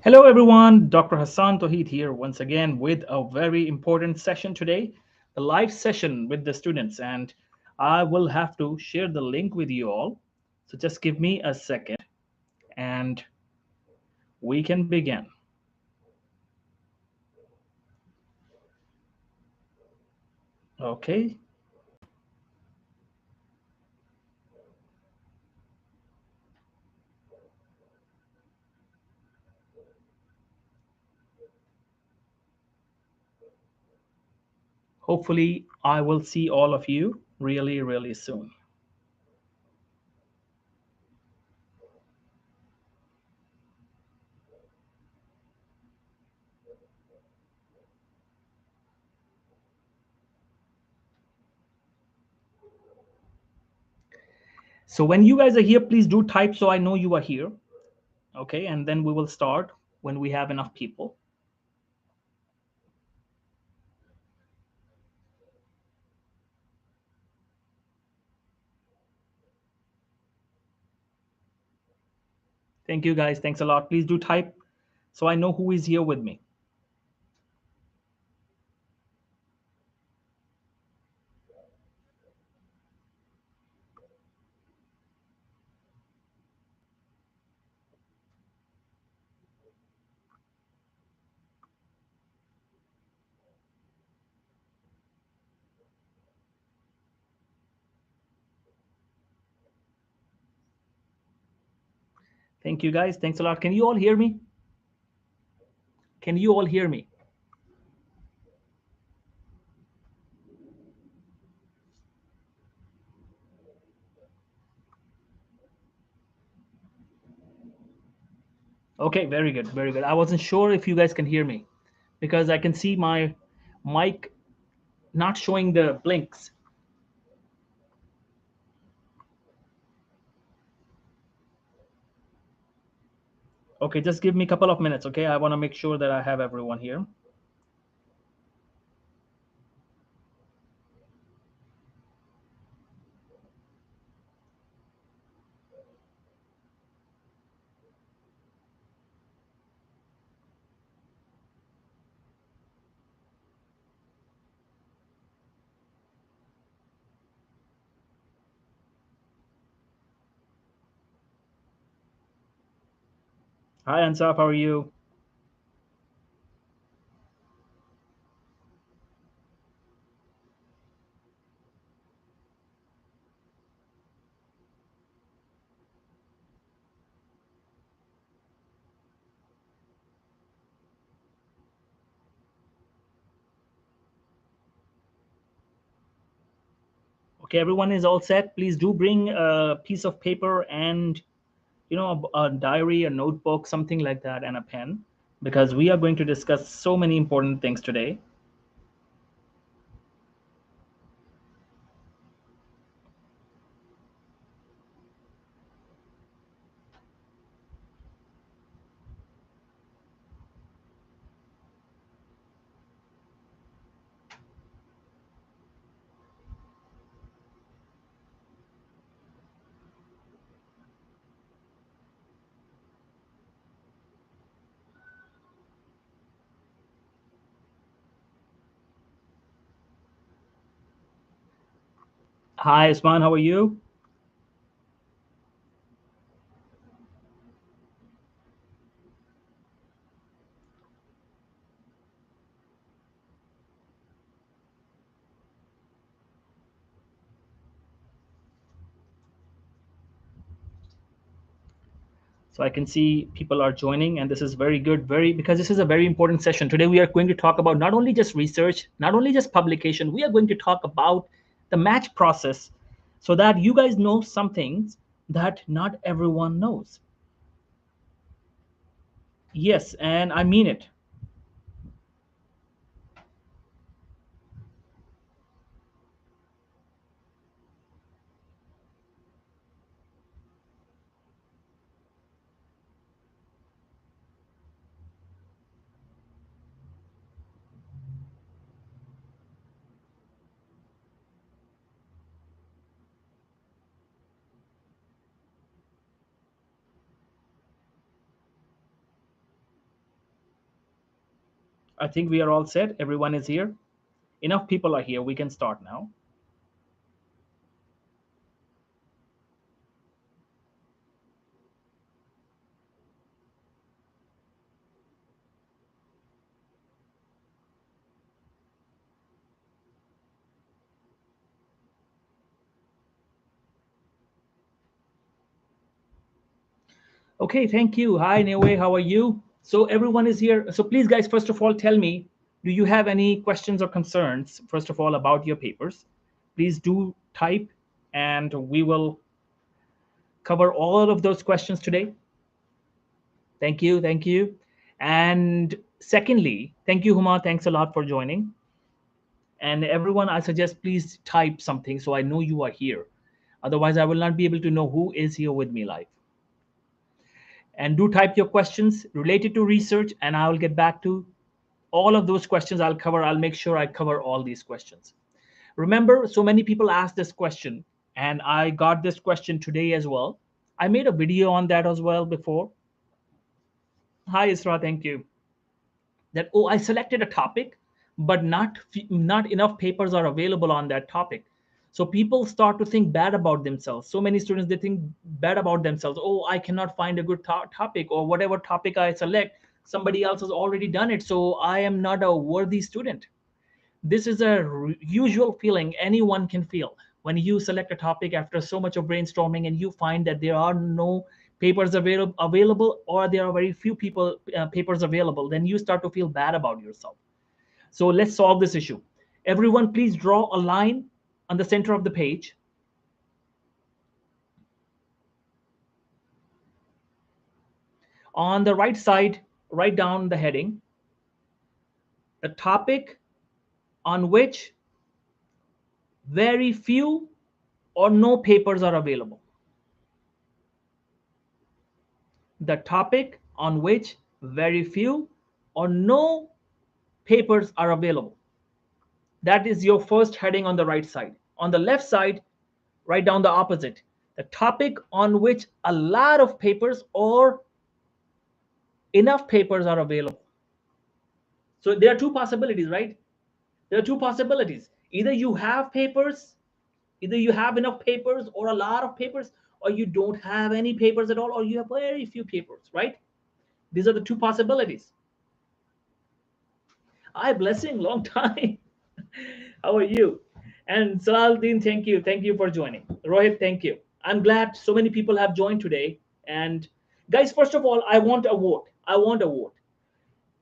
Hello, everyone. Dr. Hassan Tohid here once again with a very important session today, a live session with the students. And I will have to share the link with you all. So just give me a second and we can begin. Okay. Hopefully, I will see all of you really, really soon. So when you guys are here, please do type so I know you are here. Okay. And then we will start when we have enough people. Thank you guys. Thanks a lot. Please do type so I know who is here with me. Thank you guys. Thanks a lot. Can you all hear me? Can you all hear me? Okay, very good. Very good. I wasn't sure if you guys can hear me because I can see my mic not showing the blinks. Okay, just give me a couple of minutes, okay? I want to make sure that I have everyone here. Hi, Ansaf. How are you? Okay, everyone is all set. Please do bring a piece of paper and a diary, a notebook, something like that, and a pen because we are going to discuss so many important things today. Hi, Usman. How are you? So I can see people are joining, and this is very good, very because this is a very important session. Today we are going to talk about not only just research, not only just publication, we are going to talk about the match process so that you guys know some things that not everyone knows. Yes, and I mean it. I think we are all set. Everyone is here. Enough people are here. We can start now. Okay, thank you. Hi, Newe. How are you? So everyone is here. So please, guys, first of all, tell me, do you have any questions or concerns, first of all, about your papers? Please do type, and we will cover all of those questions today. Thank you. Thank you. And secondly, thank you, Huma. Thanks a lot for joining. And everyone, I suggest please type something so I know you are here. Otherwise, I will not be able to know who is here with me live. And do type your questions related to research, and I will get back to all of those questions. I'll make sure I cover all these questions. Remember, so many people asked this question, and I got this question today as well. I made a video on that as well before. Hi, Isra, thank you. That, oh, I selected a topic, but not enough papers are available on that topic. So people start to think bad about themselves. So many students, they think bad about themselves. Oh, I cannot find a good topic, or whatever topic I select, somebody else has already done it, so I am not a worthy student. This is a usual feeling anyone can feel when you select a topic after so much of brainstorming and you find that there are no papers available, or there are very few papers available. Then you start to feel bad about yourself. So let's solve this issue. Everyone, please draw a line on the center of the page. On the right side, write down the heading, the topic on which very few or no papers are available. The topic on which very few or no papers are available. That is your first heading on the right side. On the left side, write down the opposite. The topic on which a lot of papers or enough papers are available. So there are two possibilities, right? There are two possibilities. Either you have papers, either you have enough papers or a lot of papers, or you don't have any papers at all, or you have very few papers, right? These are the two possibilities. Hi, Blessing, long time. How are you? And Salaluddin, thank you. Thank you for joining. Rohit, thank you. I'm glad so many people have joined today. And guys, first of all, I want a vote. I want a vote.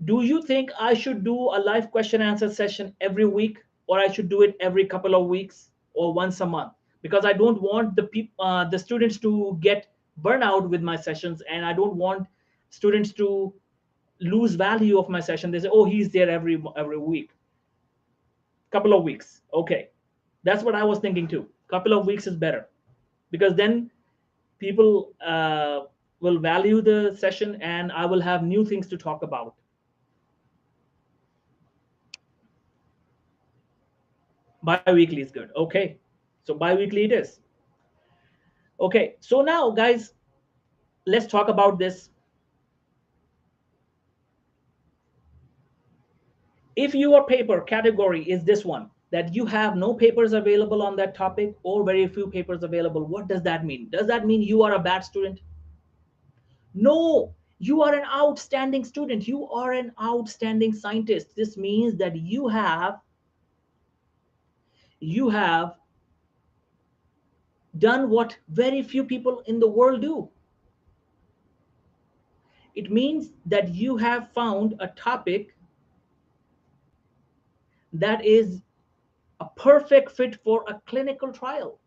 Do you think I should do a live question answer session every week, or I should do it every couple of weeks, or once a month? Because I don't want the students to get burnout with my sessions, and I don't want students to lose value of my session. They say, "Oh, he's there every week." Couple of weeks, okay. That's what I was thinking too. Couple of weeks is better, because then people will value the session, and I will have new things to talk about. Bi-weekly is good, okay. So bi-weekly it is. Okay, so now guys, let's talk about this. If your paper category is this one, that you have no papers available on that topic or very few papers available, what does that mean? Does that mean you are a bad student? No, you are an outstanding student. You are an outstanding scientist. This means that you have done what very few people in the world do. It means that you have found a topic that is a perfect fit for a clinical trial.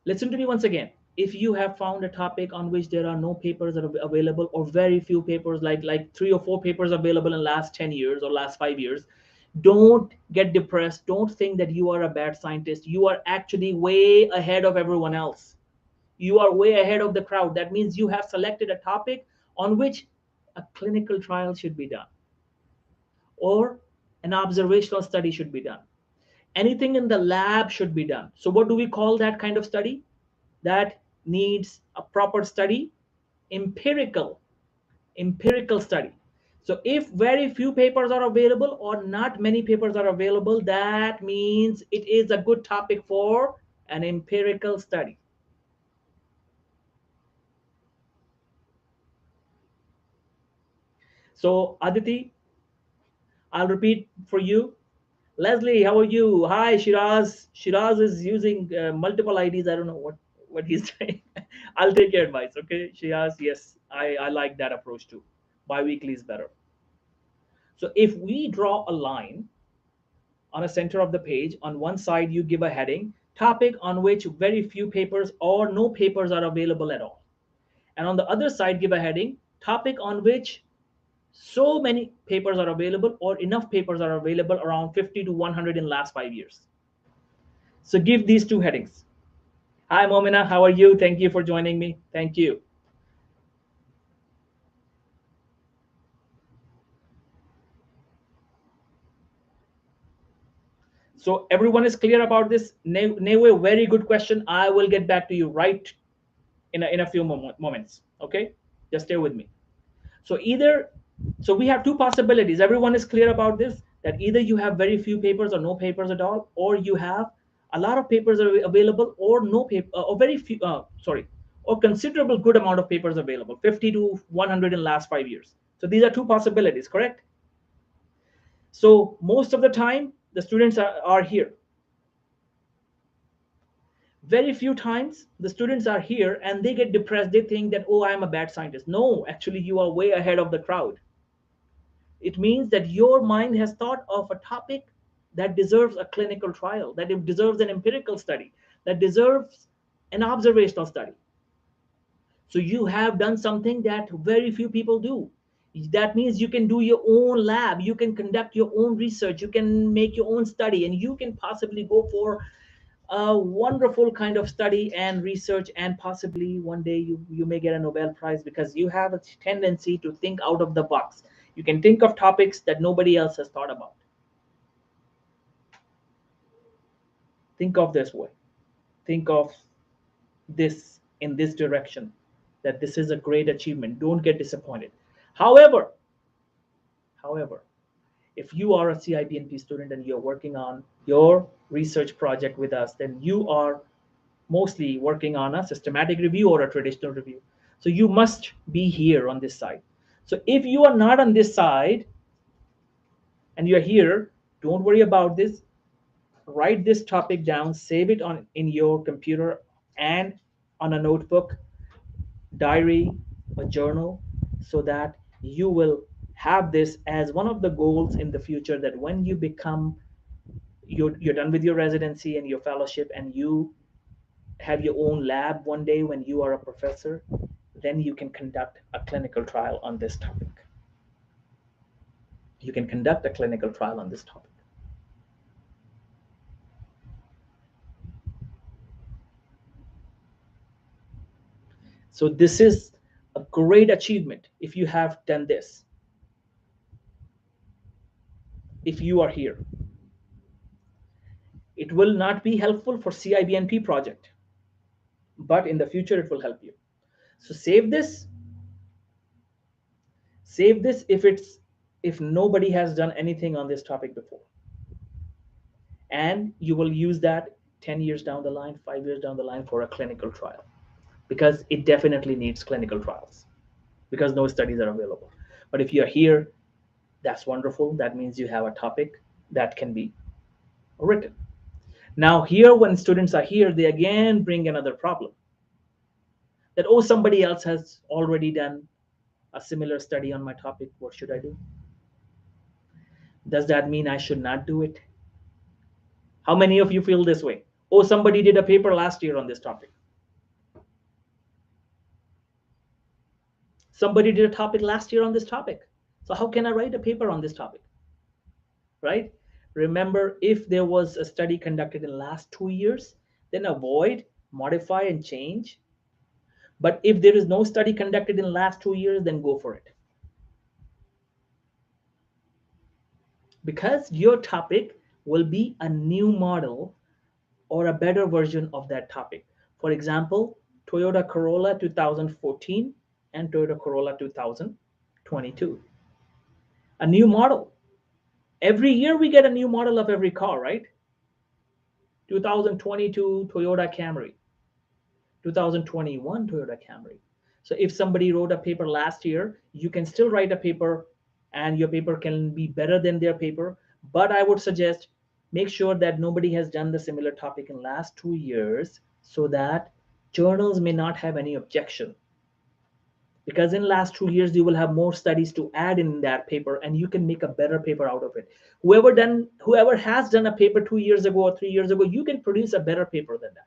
Listen to me once again. If you have found a topic on which there are no papers that are available, or very few papers, like 3 or 4 papers available in last 10 years or last 5 years, don't get depressed. Don't think that you are a bad scientist. You are actually way ahead of everyone else. You are way ahead of the crowd. That means you have selected a topic on which a clinical trial should be done, or an observational study should be done. Anything in the lab should be done. So what do we call that kind of study? That needs a proper study. Empirical study. So if very few papers are available or not many papers are available, that means it is a good topic for an empirical study. So Aditi, I'll repeat for you. Leslie, how are you? Hi, Shiraz. Shiraz is using multiple IDs. I don't know what he's doing. I'll take your advice, okay? Shiraz, yes, I like that approach too. Bi-weekly is better. So if we draw a line on a center of the page, on one side you give a heading, topic on which very few papers or no papers are available at all. And on the other side, give a heading, topic on which so many papers are available or enough papers are available, around 50 to 100 in last 5 years. So give these two headings. Hi Momina, how are you? Thank you for joining me. Thank you. So everyone is clear about this? Newe, very good question. I will get back to you right in a few moments. Okay, just stay with me. So either, so we have two possibilities. Everyone is clear about this, that either you have very few papers or no papers at all, or you have a lot of papers available or no paper, or very few, sorry, or considerable good amount of papers available, 50 to 100 in last 5 years. So these are two possibilities, correct? So most of the time, the students are here. Very few times the students are here and they get depressed. They think that, oh, I'm a bad scientist. No, actually, you are way ahead of the crowd. It means that your mind has thought of a topic that deserves a clinical trial, that it deserves an empirical study, that deserves an observational study. So you have done something that very few people do. That means you can do your own lab, you can conduct your own research, you can make your own study, and you can possibly go for a wonderful kind of study and research, and possibly one day you may get a Nobel Prize because you have a tendency to think out of the box. You can think of topics that nobody else has thought about. Think of this way. Think of this in this direction, that this is a great achievement. Don't get disappointed. However, however, if you are a CIPNP student and you're working on your research project with us, then you are mostly working on a systematic review or a traditional review. So you must be here on this side. So if you are not on this side and you're here, don't worry about this. Write this topic down, save it on in your computer and on a notebook, diary, a journal, so that you will have this as one of the goals in the future, that when you become, you're done with your residency and your fellowship and you have your own lab one day when you are a professor, then you can conduct a clinical trial on this topic. You can conduct a clinical trial on this topic. So this is a great achievement if you have done this. If you are here, it will not be helpful for CIBNP project, but in the future it will help you. So save this if nobody has done anything on this topic before, and you will use that 10 years down the line, 5 years down the line for a clinical trial, because it definitely needs clinical trials because no studies are available. But if you're here, that's wonderful. That means you have a topic that can be written. Now here, when students are here, they again bring another problem, that, oh, somebody else has already done a similar study on my topic. What should I do? Does that mean I should not do it? How many of you feel this way? Oh, somebody did a paper last year on this topic. Somebody did a topic last year on this topic. So how can I write a paper on this topic? Right? Remember, if there was a study conducted in the last 2 years, then avoid, modify, and change. But if there is no study conducted in the last 2 years, then go for it. Because your topic will be a new model or a better version of that topic. For example, Toyota Corolla 2014 and Toyota Corolla 2022. A new model. Every year we get a new model of every car, right? 2022 Toyota Camry, 2021 Toyota Camry. So if somebody wrote a paper last year, you can still write a paper and your paper can be better than their paper. But I would suggest make sure that nobody has done the similar topic in last 2 years so that journals may not have any objection, because in last 2 years you will have more studies to add in that paper and you can make a better paper out of it. Whoever has done a paper 2 years ago or 3 years ago, you can produce a better paper than that.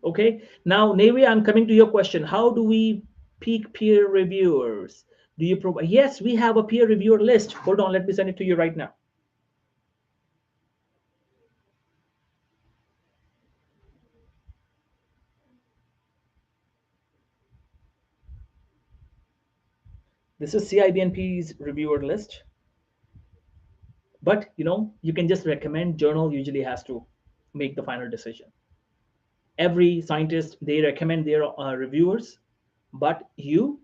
Okay, now Navy, I'm coming to your question. How do we pick peer reviewers? Do you provide? Yes, we have a peer reviewer list. Hold on, let me send it to you right now. This is Cibnp's reviewer list. But you can just recommend. Journal usually has to make the final decision. Every scientist, they recommend their reviewers, but you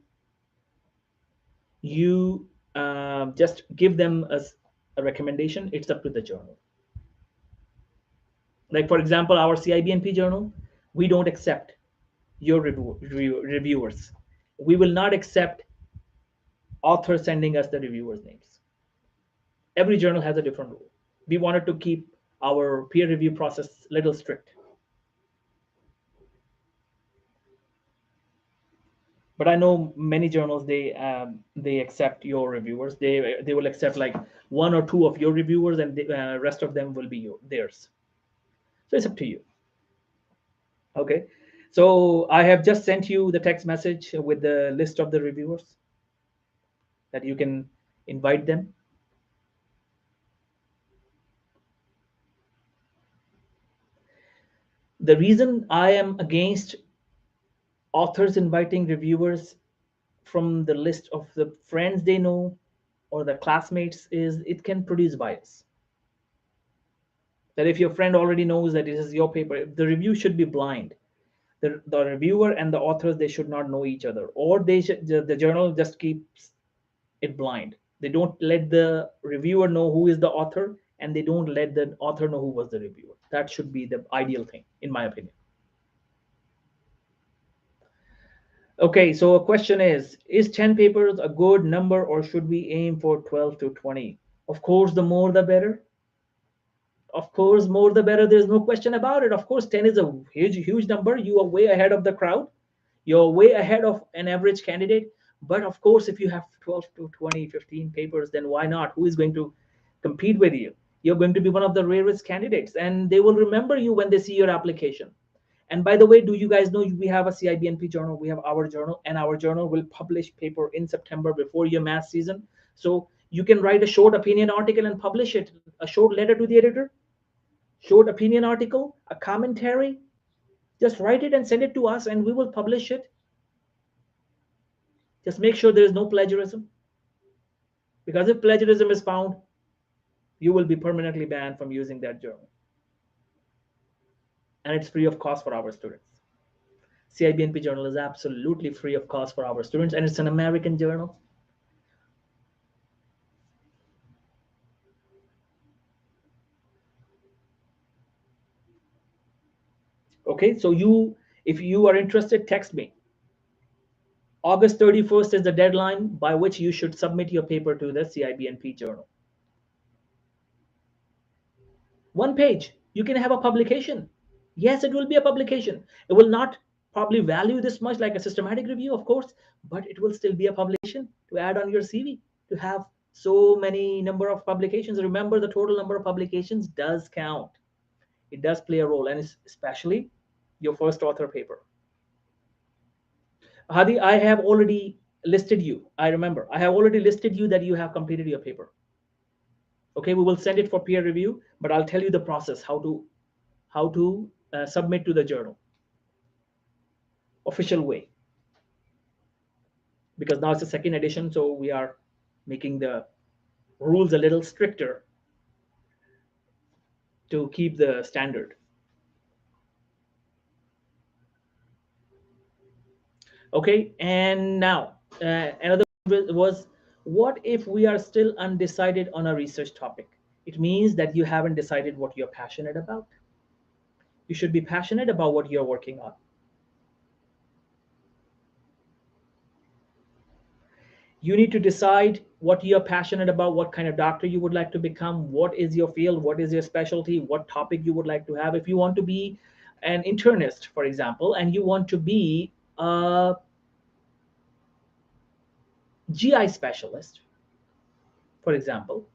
just give them a recommendation. It's up to the journal. Like for example, our Cibnp journal, we don't accept your reviewers. We will not accept authors sending us the reviewers names. Every journal has a different rule. We wanted to keep our peer review process a little strict. But I know many journals, they accept your reviewers. They will accept like one or two of your reviewers, and the rest of them will be theirs. So it's up to you. Okay. So I have just sent you the text message with the list of the reviewers that you can invite them. The reason I am against authors inviting reviewers from the list of the friends they know or the classmates is it can produce bias. That if your friend already knows that this is your paper, the review should be blind. The reviewer and the authors, they should not know each other, or the journal just keeps it blind. They don't let the reviewer know who is the author, and they don't let the author know who was the reviewer. That should be the ideal thing, in my opinion. Okay, so a question is 10 papers a good number, or should we aim for 12 to 20? Of course, the more the better. Of course, more the better. There's no question about it. Of course, 10 is a huge number. You are way ahead of the crowd. You're way ahead of an average candidate. But of course, if you have 12 to 20, 15 papers, then why not? Who is going to compete with you? You're going to be one of the rarest candidates, and they will remember you when they see your application. And by the way, do you guys know we have a Cibnp journal? We have our journal, and our journal will publish paper in September before your math season. So you can write a short opinion article and publish it, a short letter to the editor, short opinion article, a commentary. Just write it and send it to us, and we will publish it. Just make sure there is no plagiarism, because if plagiarism is found, you will be permanently banned from using that journal. And it's free of cost for our students. Cibnp journal is absolutely free of cost for our students, and it's an American journal. Okay, so if you are interested, text me. August 31st is the deadline by which you should submit your paper to the Cibnp journal. One page, you can have a publication. Yes, it will be a publication. It will not probably value this much like a systematic review, of course, but it will still be a publication to add on your CV, to have so many number of publications. Remember, the total number of publications does count. It does play a role, and especially your first author paper. Hadi, I have already listed you. I remember. I have already listed you that you have completed your paper. Okay, we will send it for peer review, but I'll tell you the process, how to submit to the journal, official way. Because now it's the second edition, so we are making the rules a little stricter to keep the standard. Okay, and now another was, what if we are still undecided on a research topic? It means that you haven't decided what you're passionate about. You should be passionate about what you're working on. You need to decide what you're passionate about, what kind of doctor you would like to become, what is your field, what is your specialty, what topic you would like to have. If you want to be an internist, for example, and you want to be a GI specialist, for example,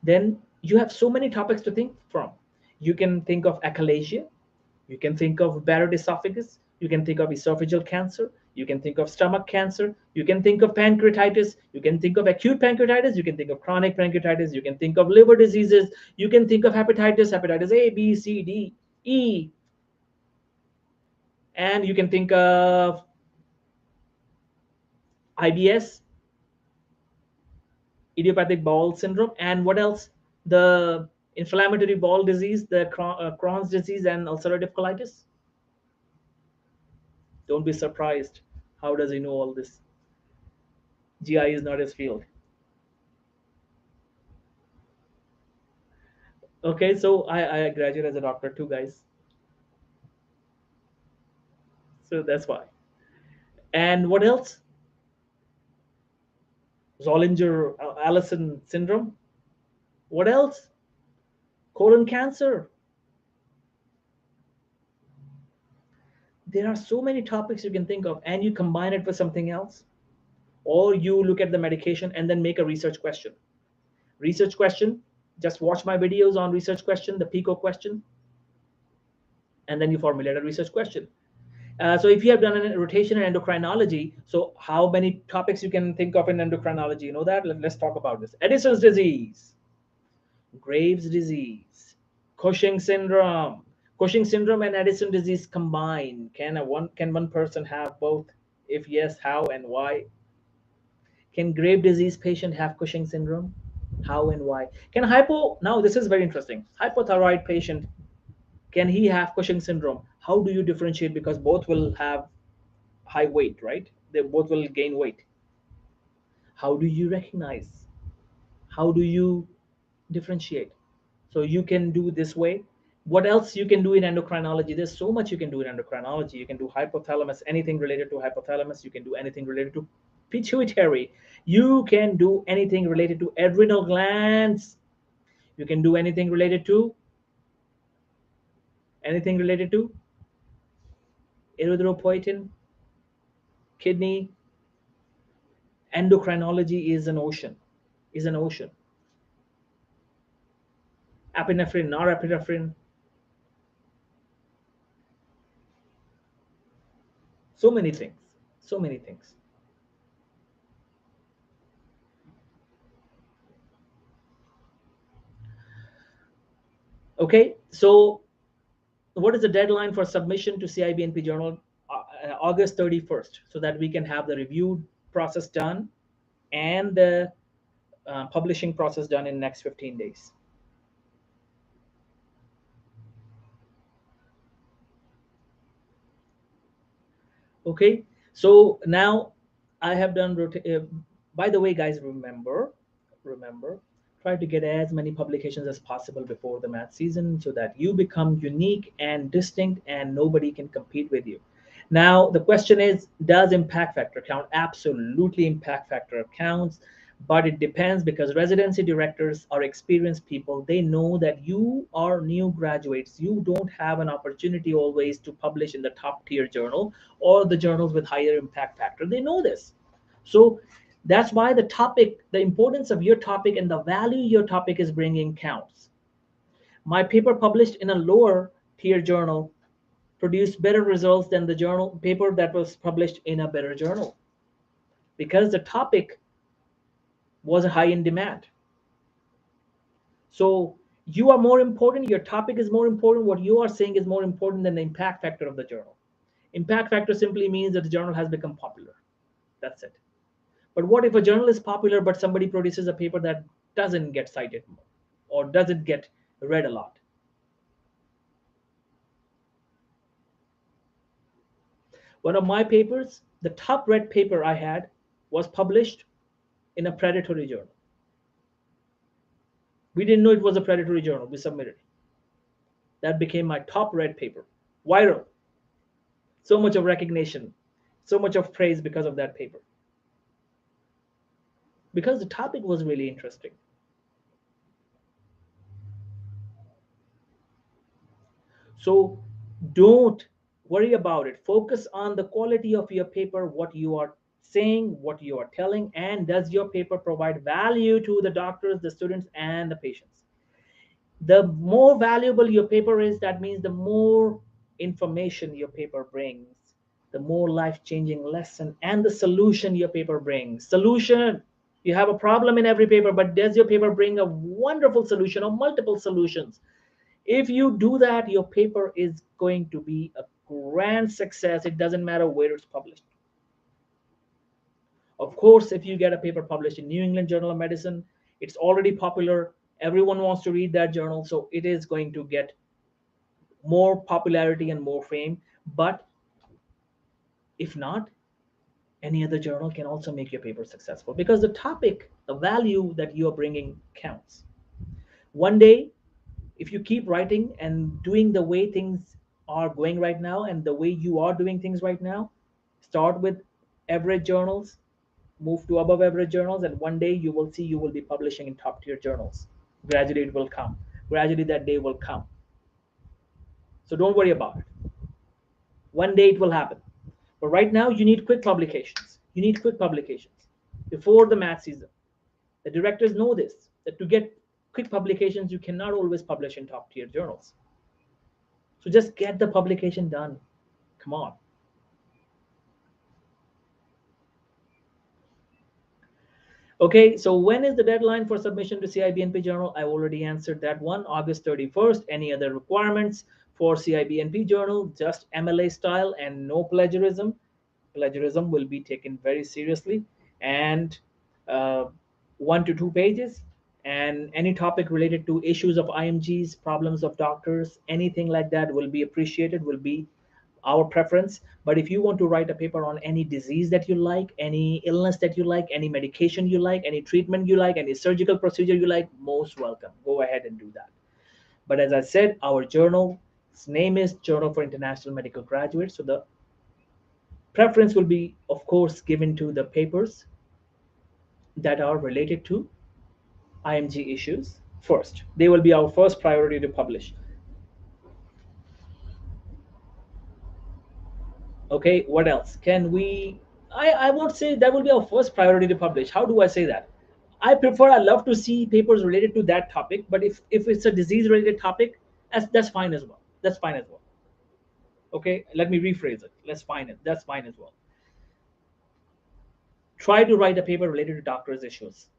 then you have so many topics to think from. You can think of achalasia, you can think of Barrett esophagus, you can think of esophageal cancer, you can think of stomach cancer, you can think of pancreatitis, you can think of acute pancreatitis, you can think of chronic pancreatitis, you can think of liver diseases, you can think of hepatitis, hepatitis A, B, C, D, E, and you can think of IBS, idiopathic bowel syndrome, and what else? The inflammatory bowel disease, the Crohn's disease, and ulcerative colitis. Don't be surprised. How does he know all this? GI is not his field. Okay, so I graduated as a doctor too, guys. So that's why. And what else? Zollinger Allison syndrome. What else? Colon cancer. There are so many topics you can think of, and you combine it with something else, or you look at the medication and then make a research question. Research question. Just watch my videos on research question, the PICO question, and then you formulate a research question. So if you have done a rotation in endocrinology, so how many topics you can think of in endocrinology? You know that? Let's talk about this. Addison's disease, Graves' disease, Cushing syndrome. Cushing syndrome and Addison disease combined. Can one person have both? If yes, how and why? Can Graves' disease patient have Cushing syndrome? How and why? Can hypo Now this is very interesting. Hypothyroid patient, can he have Cushing syndrome? How do you differentiate? Because both will have high weight, right? They both will gain weight. How do you recognize? How do you differentiate? So you can do this way. What else you can do in endocrinology? There's so much you can do in endocrinology. You can do hypothalamus, anything related to hypothalamus. You can do anything related to pituitary. You can do anything related to adrenal glands. You can do anything related to erythropoietin, kidney. Endocrinology is an ocean. Is an ocean. Epinephrine, norepinephrine, so many things, so many things. Okay, so what is the deadline for submission to Cibnp journal? August 31st, so that we can have the review process done and the publishing process done in next 15 days. Okay, so now I have done by the way, guys, remember, try to get as many publications as possible before the math season, so that you become unique and distinct and nobody can compete with you. Now the question is, does impact factor count? Absolutely, impact factor counts, but it depends, because residency directors are experienced people. They know that you are new graduates, you don't have an opportunity always to publish in the top tier journal or the journals with higher impact factor. They know this. So that's why the importance of your topic and the value your topic is bringing counts. My paper published in a lower tier journal produced better results than the journal paper that was published in a better journal, because the topic was high in demand. So you are more important, your topic is more important, what you are saying is more important than the impact factor of the journal. Impact factor simply means that the journal has become popular. That's it. But what if a journal is popular but somebody produces a paper that doesn't get cited more, or doesn't get read a lot? One of my papers, the top read paper I had, was published in a predatory journal. We didn't know it was a predatory journal. We submitted it. That became my top read paper. Viral. So much of recognition, so much of praise because of that paper. Because the topic was really interesting. So don't worry about it. Focus on the quality of your paper, what you are saying, what you are telling, and does your paper provide value to the doctors, the students, and the patients. The more valuable your paper is, that means the more information your paper brings, the more life changing lesson and the solution your paper brings. Solution. You have a problem in every paper, but does your paper bring a wonderful solution or multiple solutions? If you do that, your paper is going to be a grand success. It doesn't matter where it's published. Of course, if you get a paper published in New England Journal of Medicine, it's already popular. Everyone wants to read that journal, so it is going to get more popularity and more fame. But if not, any other journal can also make your paper successful because the topic, the value that you are bringing counts. One day, if you keep writing and doing the way things are going right now and the way you are doing things right now, start with average journals, move to above average journals, and one day you will see you will be publishing in top tier journals. Gradually it will come. Gradually that day will come. So don't worry about it. One day it will happen. But right now you need quick publications. You need quick publications before the math season. The directors know this, that to get quick publications, you cannot always publish in top tier journals. So just get the publication done. Come on. Okay, so when is the deadline for submission to CIBNP journal? I already answered that one, August 31st. Any other requirements for CIBNP journal? Just MLA style and no plagiarism. Plagiarism will be taken very seriously, and uh, 1 to 2 pages. And any topic related to issues of IMGs, problems of doctors, anything like that will be appreciated, will be our preference. But if you want to write a paper on any disease that you like, any illness that you like, any medication you like, any treatment you like, any surgical procedure you like, most welcome. Go ahead and do that. But as I said, our journal's name is Journal for International Medical Graduates. So the preference will be, of course, given to the papers that are related to IMG issues first. They will be our first priority to publish. Okay, what else can we? I won't say that will be our first priority to publish. How do I say that? I love to see papers related to that topic, but if it's a disease related topic, that's fine as well. That's fine as well. Okay, let me rephrase it. That's fine as well. Try to write a paper related to doctors' issues,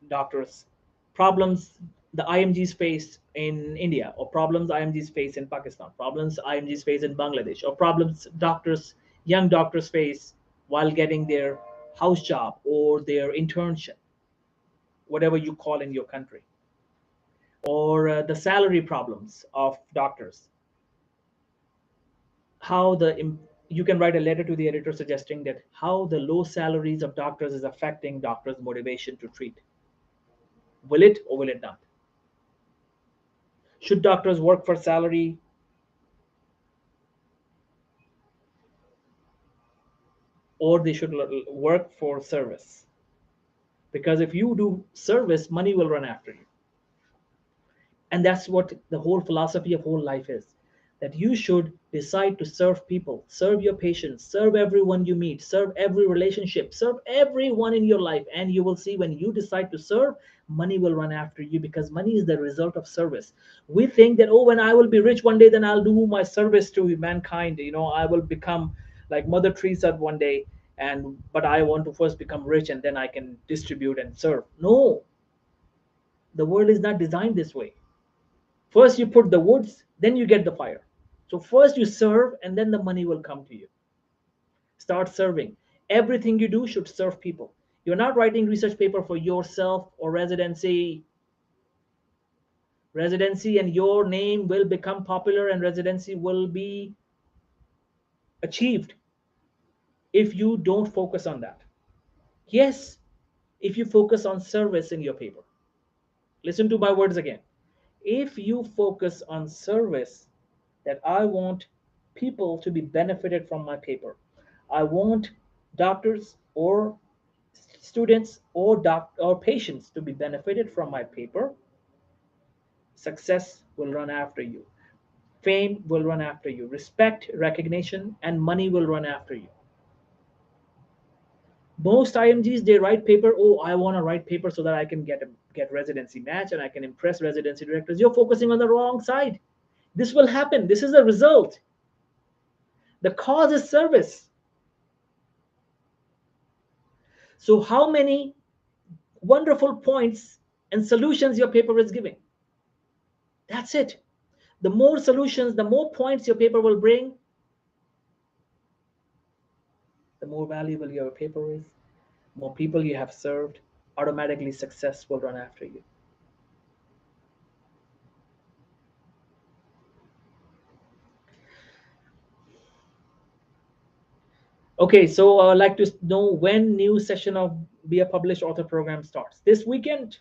doctors' problems the IMGs face in India, or problems IMGs face in Pakistan, problems IMGs face in Bangladesh, or problems young doctors face while getting their house job or their internship, whatever you call in your country, or the salary problems of doctors. How you can write a letter to the editor suggesting that how the low salaries of doctors is affecting doctors' motivation to treat. Will it or will it not? Should doctors work for salary or they should work for service? Because if you do service, money will run after you. And that's what the whole philosophy of whole life is, that you should decide to serve people, serve your patients, serve everyone you meet, serve every relationship, serve everyone in your life. And you will see, when you decide to serve, money will run after you, because money is the result of service. We think that, oh, when I will be rich one day, then I'll do my service to mankind, I will become like Mother Teresa one day. And but I want to first become rich and then I can distribute and serve. No, the world is not designed this way. First, you put the woods, then you get the fire. So, first you serve, and then the money will come to you. Start serving. Everything you do should serve people. You're not writing research paper for yourself or residency. Residency and your name will become popular, and residency will be achieved if you don't focus on that. Yes, if you focus on service in your paper. Listen to my words again. If you focus on service, that I want people to be benefited from my paper, I want doctors or students or patients to be benefited from my paper, success will run after you. Fame will run after you. Respect, recognition, and money will run after you. Most IMGs, they write paper. Oh, I want to write paper so that I can get residency match and I can impress residency directors. You're focusing on the wrong side. This will happen. This is a result. The cause is service. So how many wonderful points and solutions your paper is giving? That's it. The more solutions, the more points your paper will bring, the more valuable your paper is, more people you have served, automatically success will run after you. Okay, so I would like to know when new session of Be a Published Author program starts. This weekend.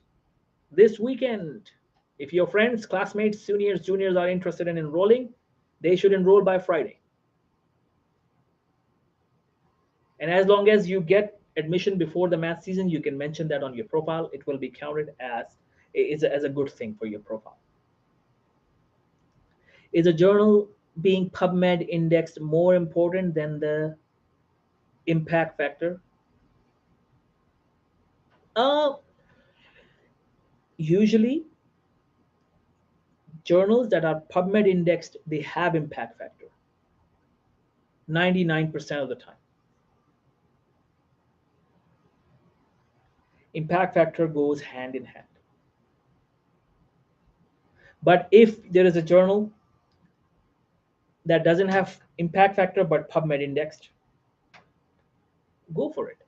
This weekend. If your friends, classmates, seniors, juniors are interested in enrolling, they should enroll by Friday. And as long as you get admission before the math season, you can mention that on your profile. It will be counted as a good thing for your profile. Is a journal being PubMed indexed more important than the impact factor? Uh, Usually, journals that are PubMed indexed, they have impact factor 99% of the time. Impact factor goes hand in hand. But if there is a journal that doesn't have impact factor but PubMed indexed, go for it.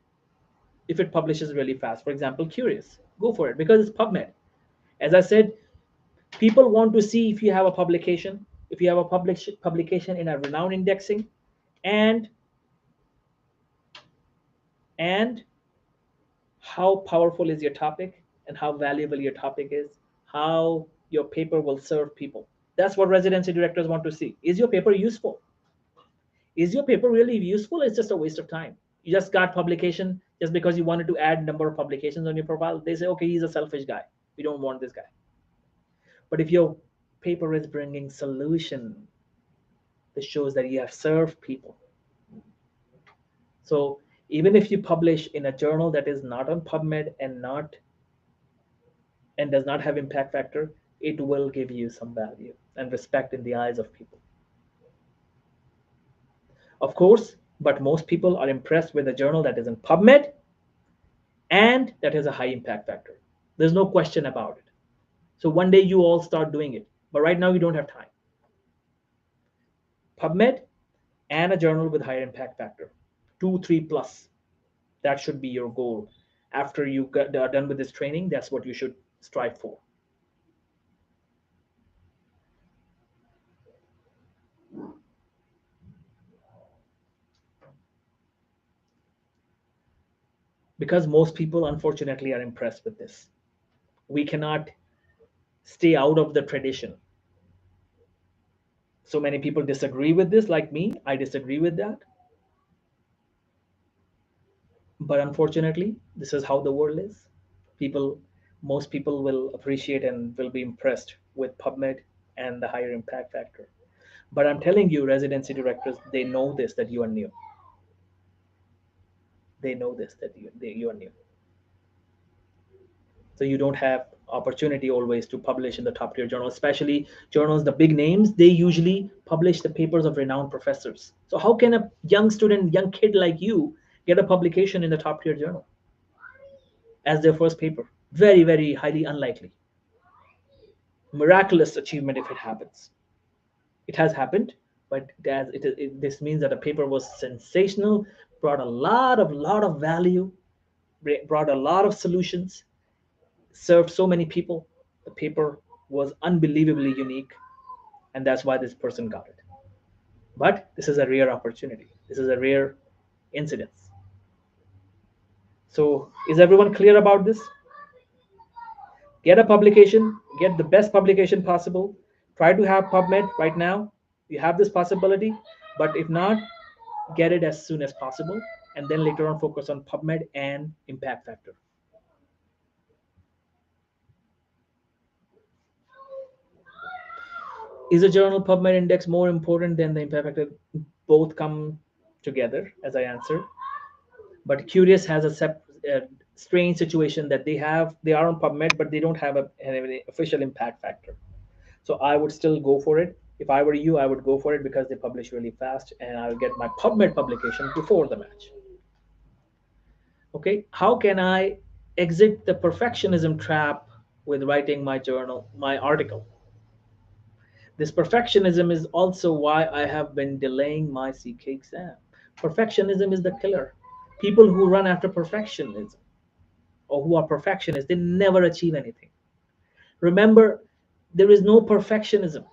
If it publishes really fast, for example, Curious, go for it because it's PubMed. As I said, people want to see if you have a publication, if you have a publication in a renowned indexing, and and how powerful is your topic and how valuable your topic is, how your paper will serve people. That's what residency directors want to see. Is your paper useful? Is your paper really useful? It's just a waste of time. You just got publication just because you wanted to add number of publications on your profile. They say, okay, he's a selfish guy. We don't want this guy. But if your paper is bringing solution, this shows that you have served people. So even if you publish in a journal that is not on PubMed and does not have impact factor, it will give you some value and respect in the eyes of people. Of course, but most people are impressed with a journal that is in PubMed and that has a high impact factor. There's no question about it. So one day you all start doing it, but right now you don't have time. PubMed and a journal with higher impact factor, 2, 3 plus. That should be your goal. After you are done with this training, that's what you should strive for. Because most people, unfortunately, are impressed with this. We cannot stay out of the tradition. So many people disagree with this, like me. I disagree with that. But unfortunately, this is how the world is. People, most people will appreciate and will be impressed with PubMed and the higher impact factor. But I'm telling you, residency directors, they know this that you are new. They know this that you are new. So you don't have opportunity always to publish in the top tier journals, especially journals, the big names, they usually publish the papers of renowned professors. So how can a young student, young kid like you get a publication in the top tier journal as their first paper? Very, very highly unlikely. Miraculous achievement if it happens. It has happened, but this means that the paper was sensational, brought a lot of value, brought a lot of solutions, served so many people. The paper was unbelievably unique, and that's why this person got it. But this is a rare opportunity. This is a rare incidence. So is everyone clear about this? Get a publication, get the best publication possible. Try to have PubMed right now. You have this possibility, but if not, get it as soon as possible, and then later on focus on PubMed and impact factor. Is the journal PubMed index more important than the impact factor? Both come together, as I answered. But Curious has a strange situation that they are on PubMed, but they don't have an official impact factor. So I would still go for it. If I were you, I would go for it because they publish really fast, and I'll get my PubMed publication before the match. Okay, how can I exit the perfectionism trap with writing my journal, my article? This perfectionism is also why I have been delaying my CK exam. Perfectionism is the killer. People who run after perfectionism or who are perfectionists, they never achieve anything. Remember, there is no perfectionism.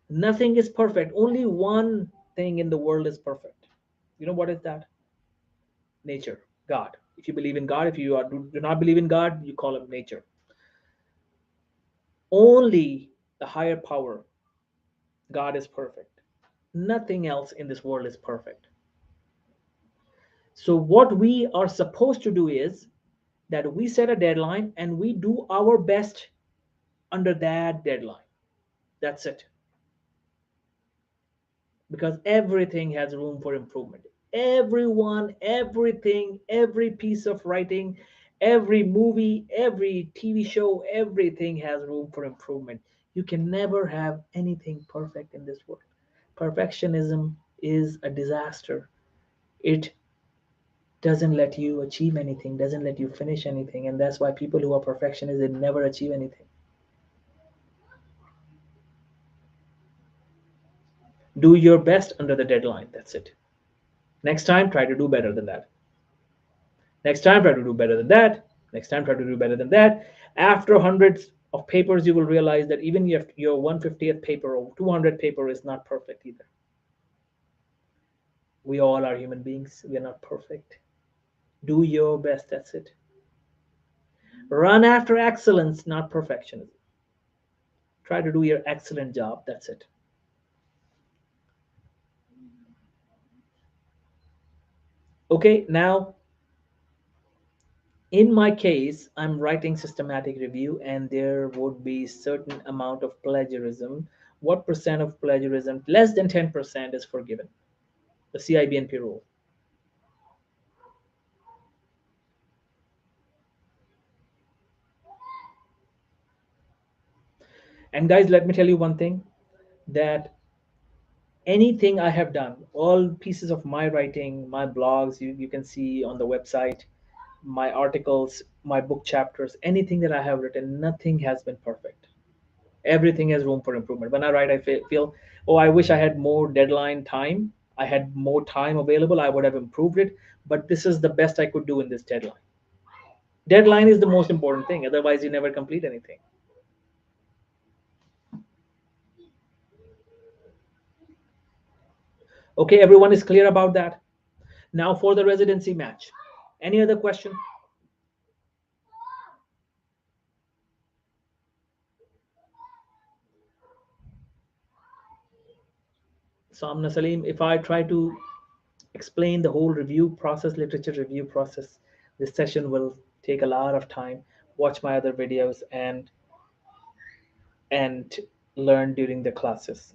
Nothing is perfect. Only one thing in the world is perfect. You know what is that? Nature, God. If you believe in God, if you do not believe in God, you call him nature. Only the higher power, God, is perfect. Nothing else in this world is perfect. So, what we are supposed to do is that we set a deadline and we do our best under that deadline. That's it. Because everything has room for improvement. Everyone, everything, every piece of writing, every movie, every TV show, everything has room for improvement. You can never have anything perfect in this world. Perfectionism is a disaster. It doesn't let you achieve anything, doesn't let you finish anything, and that's why people who are perfectionists, they never achieve anything. Do your best under the deadline. That's it. Next time, try to do better than that. Next time, try to do better than that. Next time, try to do better than that. After hundreds of papers, you will realize that even your 150th paper or 200 paper is not perfect either. We all are human beings. We are not perfect. Do your best. That's it. Run after excellence, not perfectionism. Try to do your excellent job. That's it. Okay, now in my case, I'm writing systematic review and there would be certain amount of plagiarism. What percent of plagiarism? Less than 10% is forgiven. The Cibnp rule. And guys, let me tell you one thing, that anything I have done, all pieces of my writing, my blogs, you can see on the website, my articles, my book chapters, anything that I have written, nothing has been perfect. Everything has room for improvement. When I write, I feel, oh, I wish I had more deadline time. I had more time available. I would have improved it. But this is the best I could do in this deadline. Deadline is the most important thing. Otherwise, you never complete anything. Okay, everyone is clear about that. Now for the residency match. Any other question? Samna Salim, if I try to explain the whole review process, literature review process, this session will take a lot of time. Watch my other videos and learn during the classes.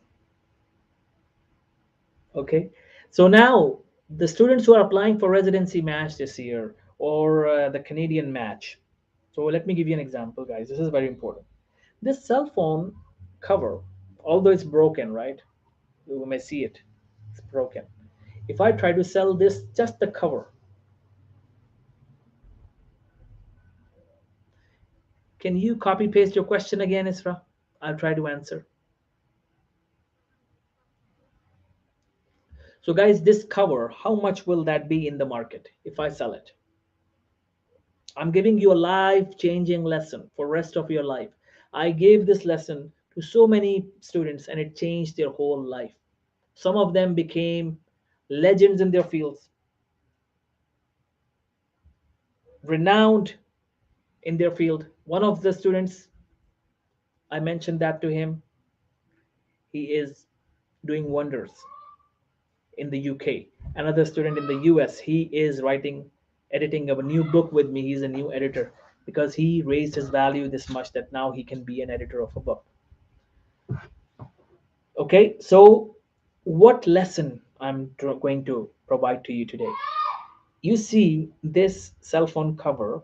Okay, so now the students who are applying for residency match this year or the Canadian match. So let me give you an example, guys. This is very important. This cell phone cover, although it's broken, right? You may see it. It's broken. If I try to sell this, just the cover, can you copy paste your question again, Isra? I'll try to answer. So, guys, this cover, how much will that be in the market if I sell it? I'm giving you a life changing lesson for rest of your life. I gave this lesson to so many students and it changed their whole life. Some of them became legends in their fields, renowned in their field. One of the students, I mentioned that to him, he is doing wonders in the UK. Another student in the US, he is editing of a new book with me. He's a new editor because he raised his value this much that now he can be an editor of a book. Okay, so what lesson I'm going to provide to you today? You see this cell phone cover,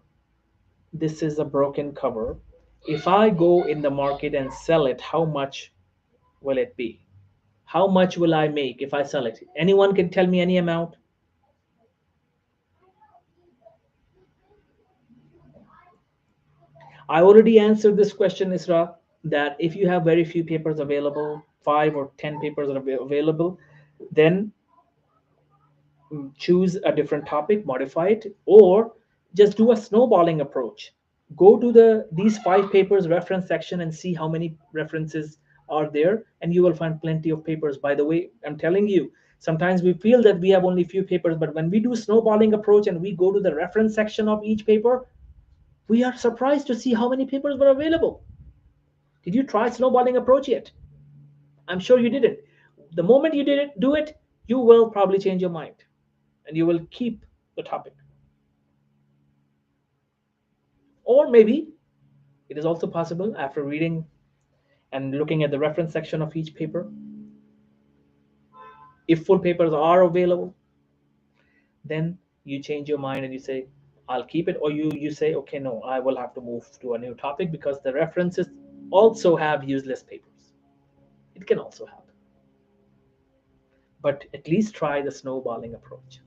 this is a broken cover. If I go in the market and sell it, how much will it be? How much will I make if I sell it? Anyone can tell me any amount? I already answered this question, Isra, that if you have very few papers available, 5 or 10 papers are available, then choose a different topic, modify it, or just do a snowballing approach. Go to these 5 papers reference section and see how many references are there, and you will find plenty of papers. By the way, I'm telling you, sometimes we feel that we have only few papers, but when we do snowballing approach and we go to the reference section of each paper, we are surprised to see how many papers were available. Did you try snowballing approach yet? I'm sure you didn't. The moment you did it, do it, you will probably change your mind and you will keep the topic. Or maybe it is also possible after reading and looking at the reference section of each paper, if full papers are available, then you change your mind and you say, I'll keep it, or you say, okay, no, I will have to move to a new topic because the references also have useless papers. It can also happen. But at least try the snowballing approach.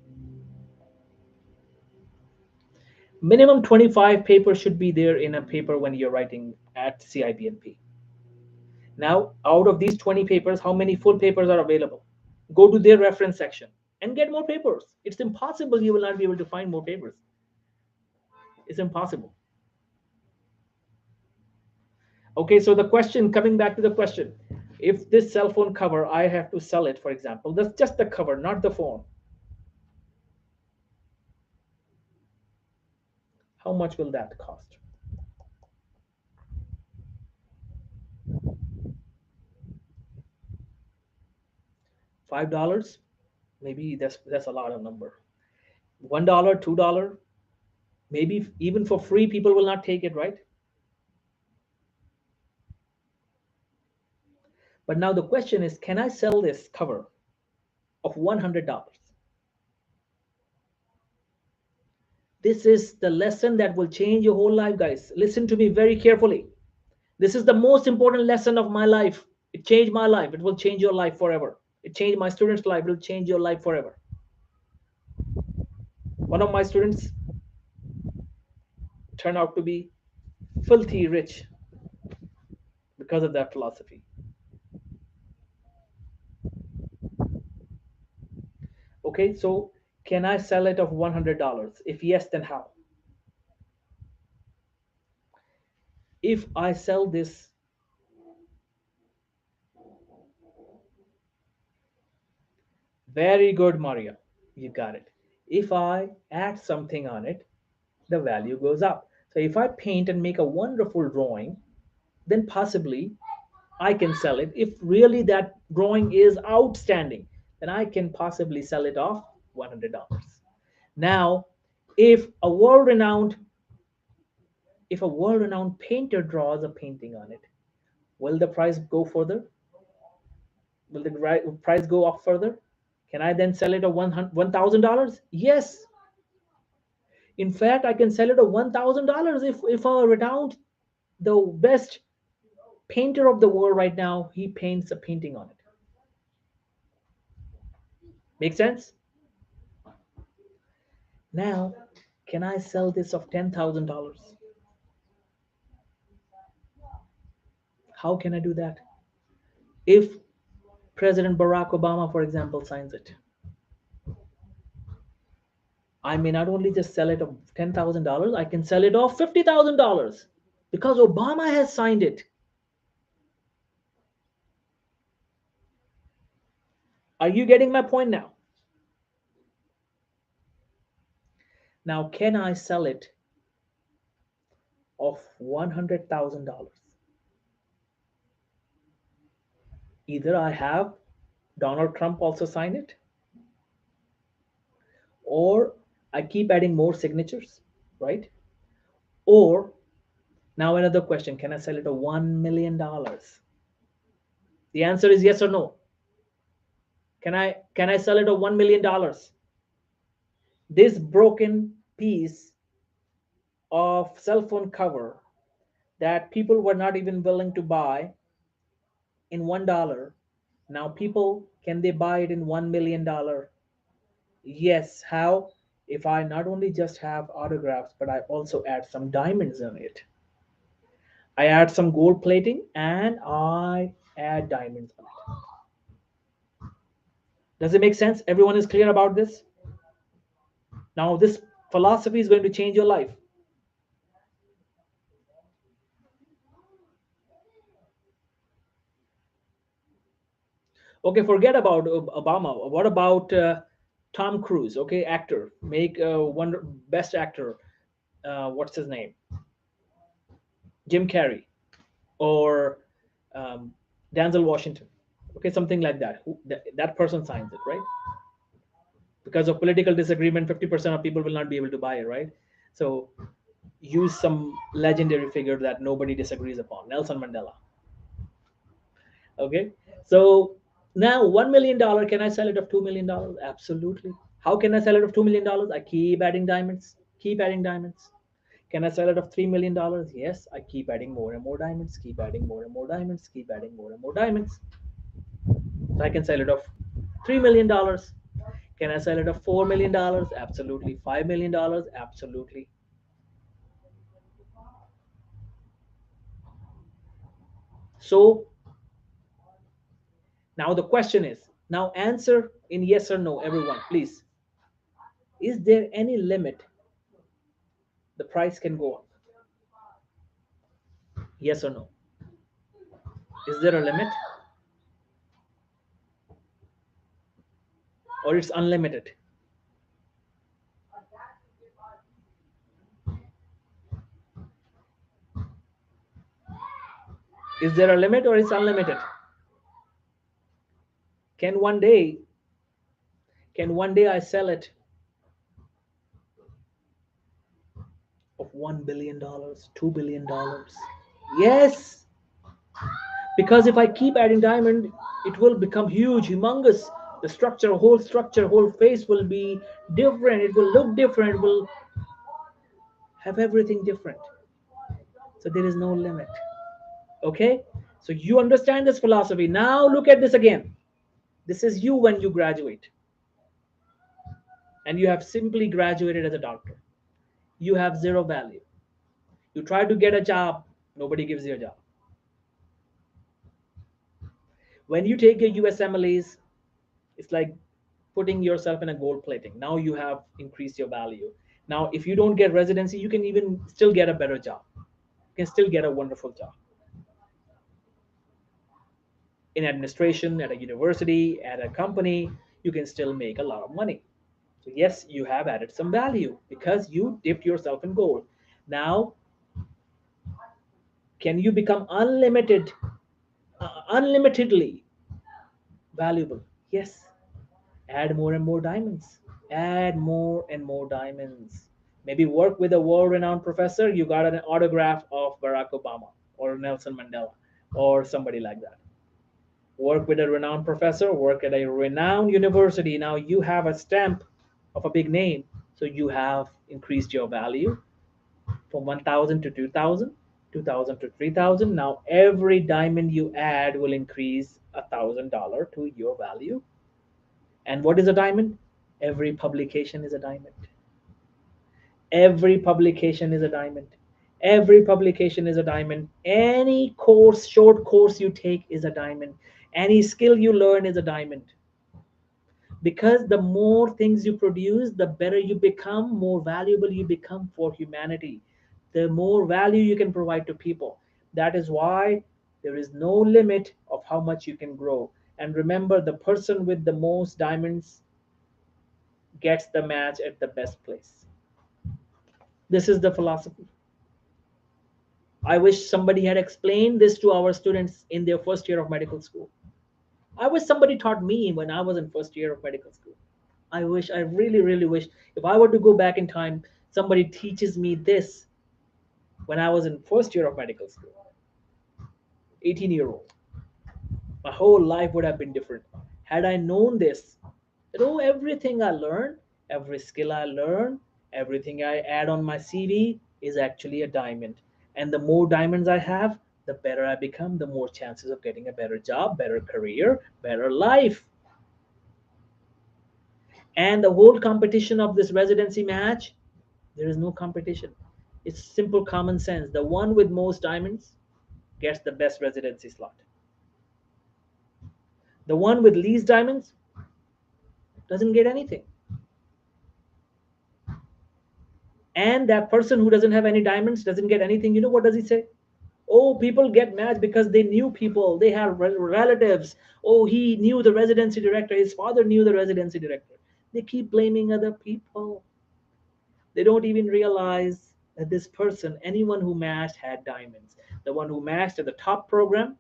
Minimum 25 papers should be there in a paper when you're writing at Cibnp. Now, out of these 20 papers, how many full papers are available? Go to their reference section and get more papers. It's impossible you will not be able to find more papers. It's impossible. Okay, so the question, coming back to the question, if this cell phone cover, I have to sell it, for example, that's just the cover, not the phone. How much will that cost? $5? Maybe that's a lot of number. $1, $2, maybe even for free, people will not take it, right? But now the question is, can I sell this cover of $100? This is the lesson that will change your whole life, guys. Listen to me very carefully. This is the most important lesson of my life. It changed my life. It will change your life forever. It changed my students' life. It will change your life forever. One of my students turned out to be filthy rich because of that philosophy. Okay, so can I sell it of $100? If yes, then how? If I sell this, very good, Maria, you got it. If I add something on it, the value goes up. So if I paint and make a wonderful drawing, then possibly I can sell it. If really that drawing is outstanding, then I can possibly sell it off $100. Now, if a world-renowned if a world-renowned painter draws a painting on it, will the price go further? Will the price go up further? Can I then sell it at $1,000? Yes. In fact, I can sell it at $1,000 if a renowned, the best painter of the world right now, he paints a painting on it. Make sense? Now, can I sell this of $10,000? How can I do that? If President Barack Obama, for example, signs it, I may not only just sell it of $10,000, I can sell it off $50,000 because Obama has signed it. Are you getting my point now? Now, can I sell it of $100,000? Either I have Donald Trump also sign it, or I keep adding more signatures, right? Or now another question, can I sell it at $1 million? The answer is yes or no. Can I sell it at $1 million? This broken piece of cell phone cover that people were not even willing to buy in $1, now people can they buy it in $1 million? Yes. How? If I not only just have autographs, but I also add some diamonds in it. I add some gold plating and I add diamonds on it. Does it make sense? Everyone is clear about this? Now, this philosophy is going to change your life. Okay, forget about Obama. What about Tom Cruise? Okay, actor. Make one best actor. What's his name? Jim Carrey or um, Denzel Washington. Okay, something like that. That person signs it, right? Because of political disagreement, 50% of people will not be able to buy it, right? So use some legendary figure that nobody disagrees upon, Nelson Mandela. Okay, so now $1 million, can I sell it of $2 million? Absolutely. How can I sell it of $2 million? I keep adding diamonds, keep adding diamonds. Can I sell it of $3 million? Yes, I keep adding more and more diamonds, keep adding more and more diamonds, keep adding more and more diamonds. So I can sell it of $3 million. Can I sell it of $4 million? Absolutely. $5 million? Absolutely. So now the question is, now answer in yes or no, everyone, please. Is there any limit the price can go up? Yes or no? Is there a limit or it's unlimited? Is there a limit or it's unlimited? Can one day can one day I sell it of $1 billion, $2 billion? Yes, because if I keep adding diamond, it will become huge, humongous. The structure, whole face will be different. It will look different. It will have everything different. So there is no limit. Okay, so you understand this philosophy. Now look at this again. This is you when you graduate, and you have simply graduated as a doctor. You have zero value. You try to get a job, nobody gives you a job. When you take your USMLEs, it's like putting yourself in a gold plating. Now you have increased your value. Now, if you don't get residency, you can even still get a better job. You can still get a wonderful job in administration, at a university, at a company. You can still make a lot of money. So yes, you have added some value because you dipped yourself in gold. Now, can you become unlimitedly valuable? Yes. Add more and more diamonds. Add more and more diamonds. Maybe work with a world-renowned professor. You got an autograph of Barack Obama or Nelson Mandela or somebody like that. Work with a renowned professor. Work at a renowned university. Now you have a stamp of a big name. So you have increased your value from 1,000 to 2,000, 2,000 to 3,000. Now every diamond you add will increase $1,000 to your value. And what is a diamond? Every publication is a diamond. Every publication is a diamond. Every publication is a diamond. Any course, short course you take is a diamond. Any skill you learn is a diamond. Because the more things you produce, the better you become, more valuable you become for humanity. The more value you can provide to people. That is why there is no limit of how much you can grow. And remember, the person with the most diamonds gets the match at the best place. This is the philosophy. I wish somebody had explained this to our students in their first year of medical school. I wish somebody taught me when I was in first year of medical school. I wish, I really, really wish, if I were to go back in time, somebody teaches me this when I was in first year of medical school. 18-year-old. My whole life would have been different. Had I known this, everything I learn, every skill I learn, everything I add on my CV is actually a diamond. And the more diamonds I have, the better I become, the more chances of getting a better job, better career, better life. And the whole competition of this residency match, there is no competition. It's simple common sense. The one with most diamonds gets the best residency slot. The one with least diamonds doesn't get anything. And that person who doesn't have any diamonds doesn't get anything. What does he say? Oh, people get mad because they knew people, they have relatives. Oh, he knew the residency director, his father knew the residency director. They keep blaming other people. They don't even realize that this person, anyone who matched, had diamonds. The one who matched at the top program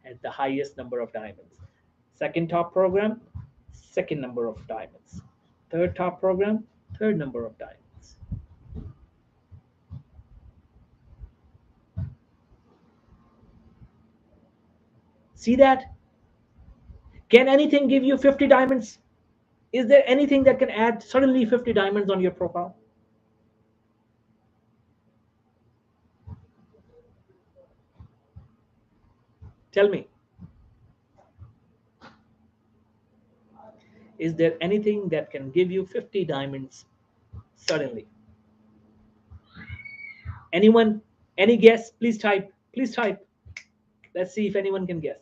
had the highest number of diamonds. Second top program, second number of diamonds. Third top program, third number of diamonds. See that? Can anything give you 50 diamonds? Is there anything that can add suddenly 50 diamonds on your profile? Tell me, is there anything that can give you 50 diamonds suddenly? Anyone? Any guess? Please type. Please type. Let's see if anyone can guess.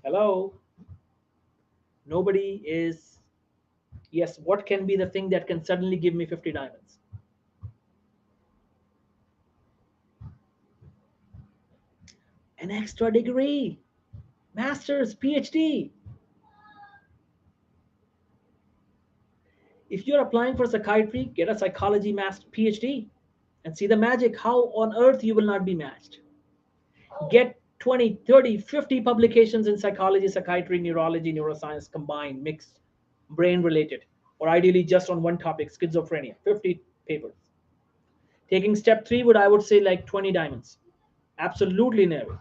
Hello? Nobody is. Yes, what can be the thing that can suddenly give me 50 diamonds? An extra degree, master's, PhD. If you're applying for psychiatry, get a psychology master, PhD, and see the magic. How on earth you will not be matched? Get 20, 30, 50 publications in psychology, psychiatry, neurology, neuroscience combined, mixed, brain related, or ideally just on one topic, schizophrenia, 50 papers. Taking step three would, I would say, like 20 diamonds. Absolutely narrow.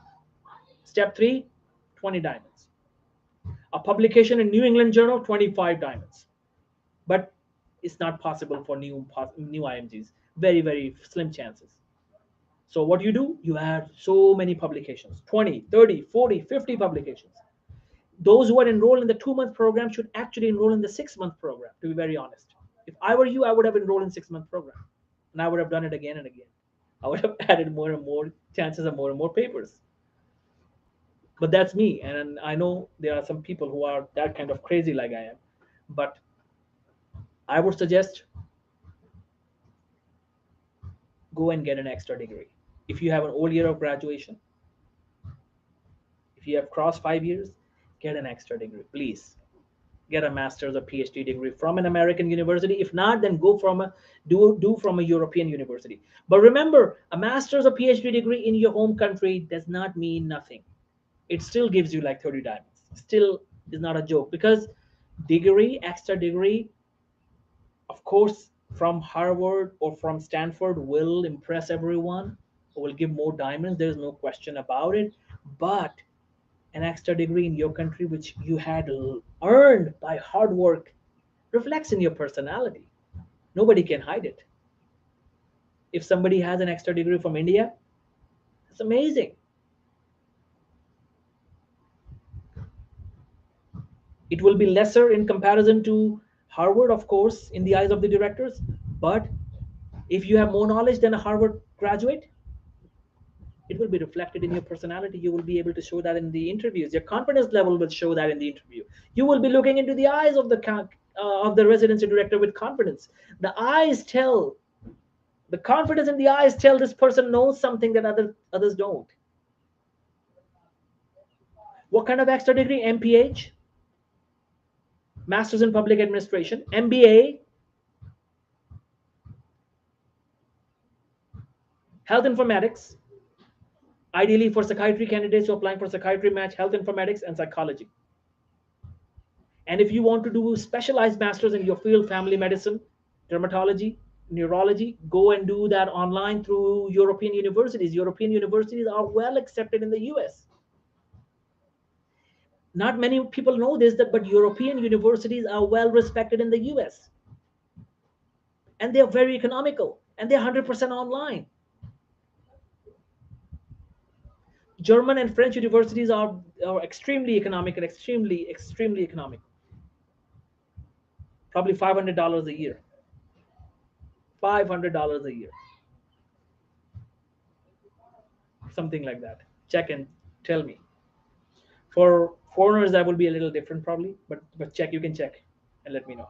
Step three, 20 diamonds. A publication in New England Journal, 25 diamonds. But it's not possible for new IMGs. Very, very slim chances. So what do? You add so many publications, 20, 30, 40, 50 publications. Those who are enrolled in the 2-month program should actually enroll in the 6-month program, to be very honest. If I were you, I would have enrolled in 6-month program. And I would have done it again and again. I would have added more and more chances of more and more papers. But that's me. And I know there are some people who are that kind of crazy like I am. But I would suggest go and get an extra degree. If you have an old year of graduation, if you have crossed 5 years, get an extra degree, please. Get a master's or PhD degree from an American university. If not, then go from a do from a European university. But remember, a master's or PhD degree in your home country does not mean nothing. It still gives you like 30 diamonds. Still is not a joke, because degree, extra degree, of course, from Harvard or from Stanford will impress everyone, will give more diamonds. There's no question about it. But an extra degree in your country, which you had earned by hard work, reflects in your personality. Nobody can hide it. If somebody has an extra degree from India, it's amazing. It will be lesser in comparison to Harvard, of course, in the eyes of the directors. But if you have more knowledge than a Harvard graduate, it will be reflected in your personality. You will be able to show that in the interviews. Your confidence level will show that in the interview. You will be looking into the eyes of the residency director with confidence. The eyes tell The confidence in the eyes tell this person knows something that others don't. What kind of extra degree? MPH, Masters in Public Administration, MBA, Health Informatics, ideally for psychiatry candidates who are applying for psychiatry match, Health Informatics and Psychology. And if you want to do specialized masters in your field, family medicine, dermatology, neurology, go and do that online through European universities. European universities are well accepted in the US. Not many people know this, but European universities are well respected in the US. And they're very economical and they're 100% online. German and French universities are extremely economic and extremely economic. Probably $500 a year. $500 a year. Something like that. Check and tell me. For foreigners, that will be a little different probably, but check, you can check and let me know.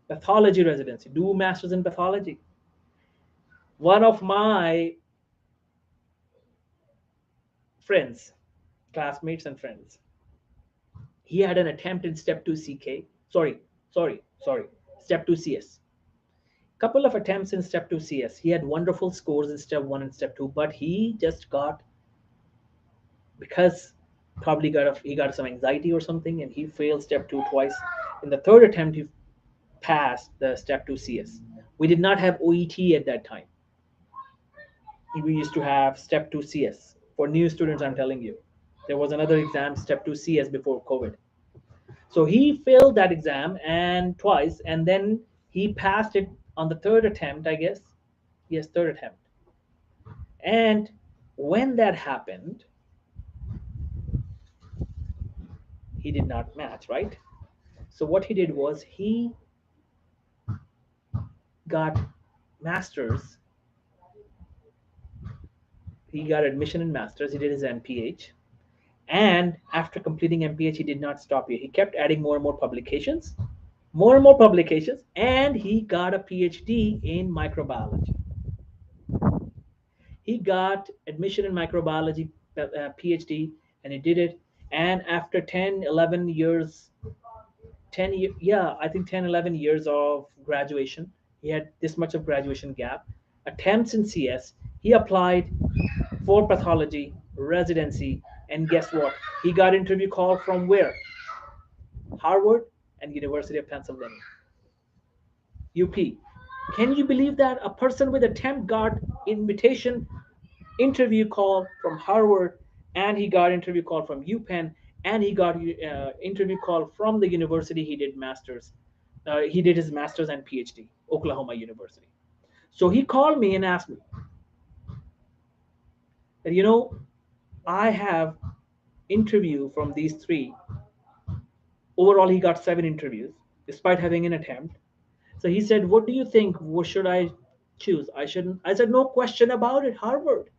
Pathology residency. Do masters in pathology. One of my friends, classmates and friends, he had an attempt in step 2 CK. Sorry. Step 2 CS. Couple of attempts in step 2 CS. He had wonderful scores in step 1 and step 2, but he just got, because probably he got some anxiety or something, and he failed step 2 twice. In the third attempt, he passed the step 2 CS. We did not have OET at that time. We used to have step 2 CS. For new students, I'm telling you, there was another exam, step 2 CS, before COVID. So he failed that exam and twice, and then he passed it on the third attempt, I guess. Yes, third attempt. And when that happened, he did not match, right? So what he did was he got masters. He got admission in masters. He did his MPH. And after completing MPH, he did not stop here. He kept adding more and more publications, and he got a PhD in microbiology. He got admission in microbiology, PhD, and he did it. And after 10, 11 years, 10 11 years of graduation, he had this much of graduation gap, attempts in CS, he applied for pathology, residency, and guess what? He got interview call from where? Harvard and University of Pennsylvania. UP. Can you believe that a person with attempt got invitation interview call from Harvard, and he got interview call from UPenn, and he got interview call from the university he did masters. He did his masters and PhD, Oklahoma University. So he called me and asked me that, I have interview from these three. Overall, he got 7 interviews despite having an attempt. So he said, "What do you think? What should I choose? I shouldn't." I said, "No question about it, Harvard.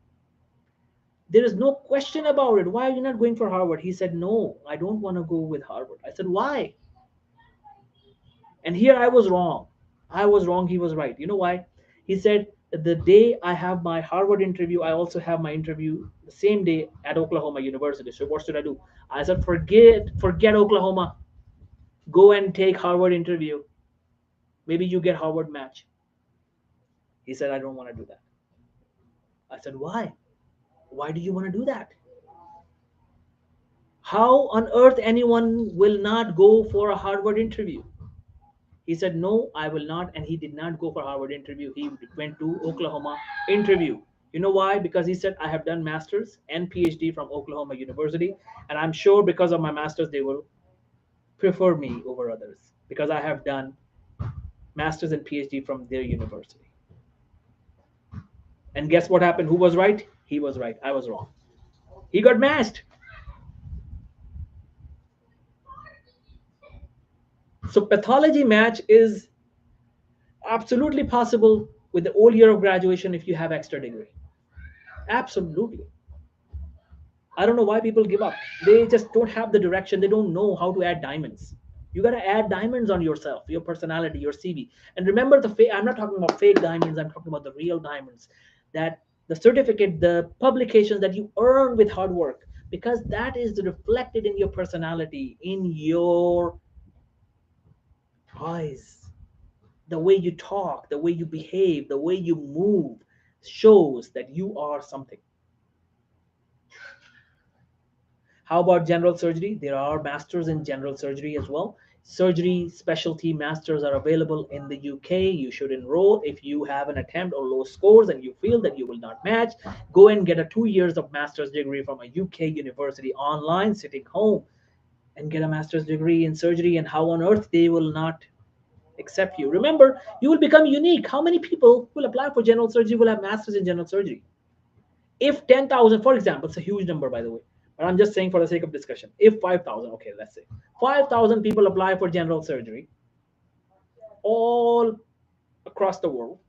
There is no question about it. Why are you not going for Harvard?" He said, "No, I don't want to go with Harvard." I said, "Why?" And here I was wrong. I was wrong. He was right. You know why? He said, "The day I have my Harvard interview, I also have my interview the same day at Oklahoma University. So what should I do?" I said, forget Oklahoma. Go and take Harvard interview. Maybe you get Harvard match." He said, "I don't want to do that." I said, "Why? Why do you want to do that? How on earth anyone will not go for a Harvard interview?" He said, "No, I will not." And he did not go for Harvard interview. He went to Oklahoma interview. You know why? Because he said, "I have done masters and PhD from Oklahoma University, and I'm sure because of my masters, they will prefer me over others because I have done masters and PhD from their university." And guess what happened? Who was right? He was right. I was wrong. He got matched. So pathology match is absolutely possible with the whole year of graduation if you have extra degree. Absolutely. I don't know why people give up. They just don't have the direction. They don't know how to add diamonds. You got to add diamonds on yourself, your personality, your CV. And remember I'm not talking about fake diamonds, I'm talking about the real diamonds. That the certificate, the publications that you earn with hard work, because that is reflected in your personality, in your eyes. The way you talk, the way you behave, the way you move shows that you are something. How about general surgery? There are masters in general surgery as well. Surgery specialty masters are available in the UK. You should enroll. If you have an attempt or low scores and you feel that you will not match, go and get a 2 years of master's degree from a UK university online, sitting home, and get a master's degree in surgery. And how on earth they will not accept you? Remember, you will become unique. How many people will apply for general surgery will have masters in general surgery? If 10,000, for example, it's a huge number, by the way, but I'm just saying for the sake of discussion, if 5,000, okay, let's say 5,000 people apply for general surgery all across the world,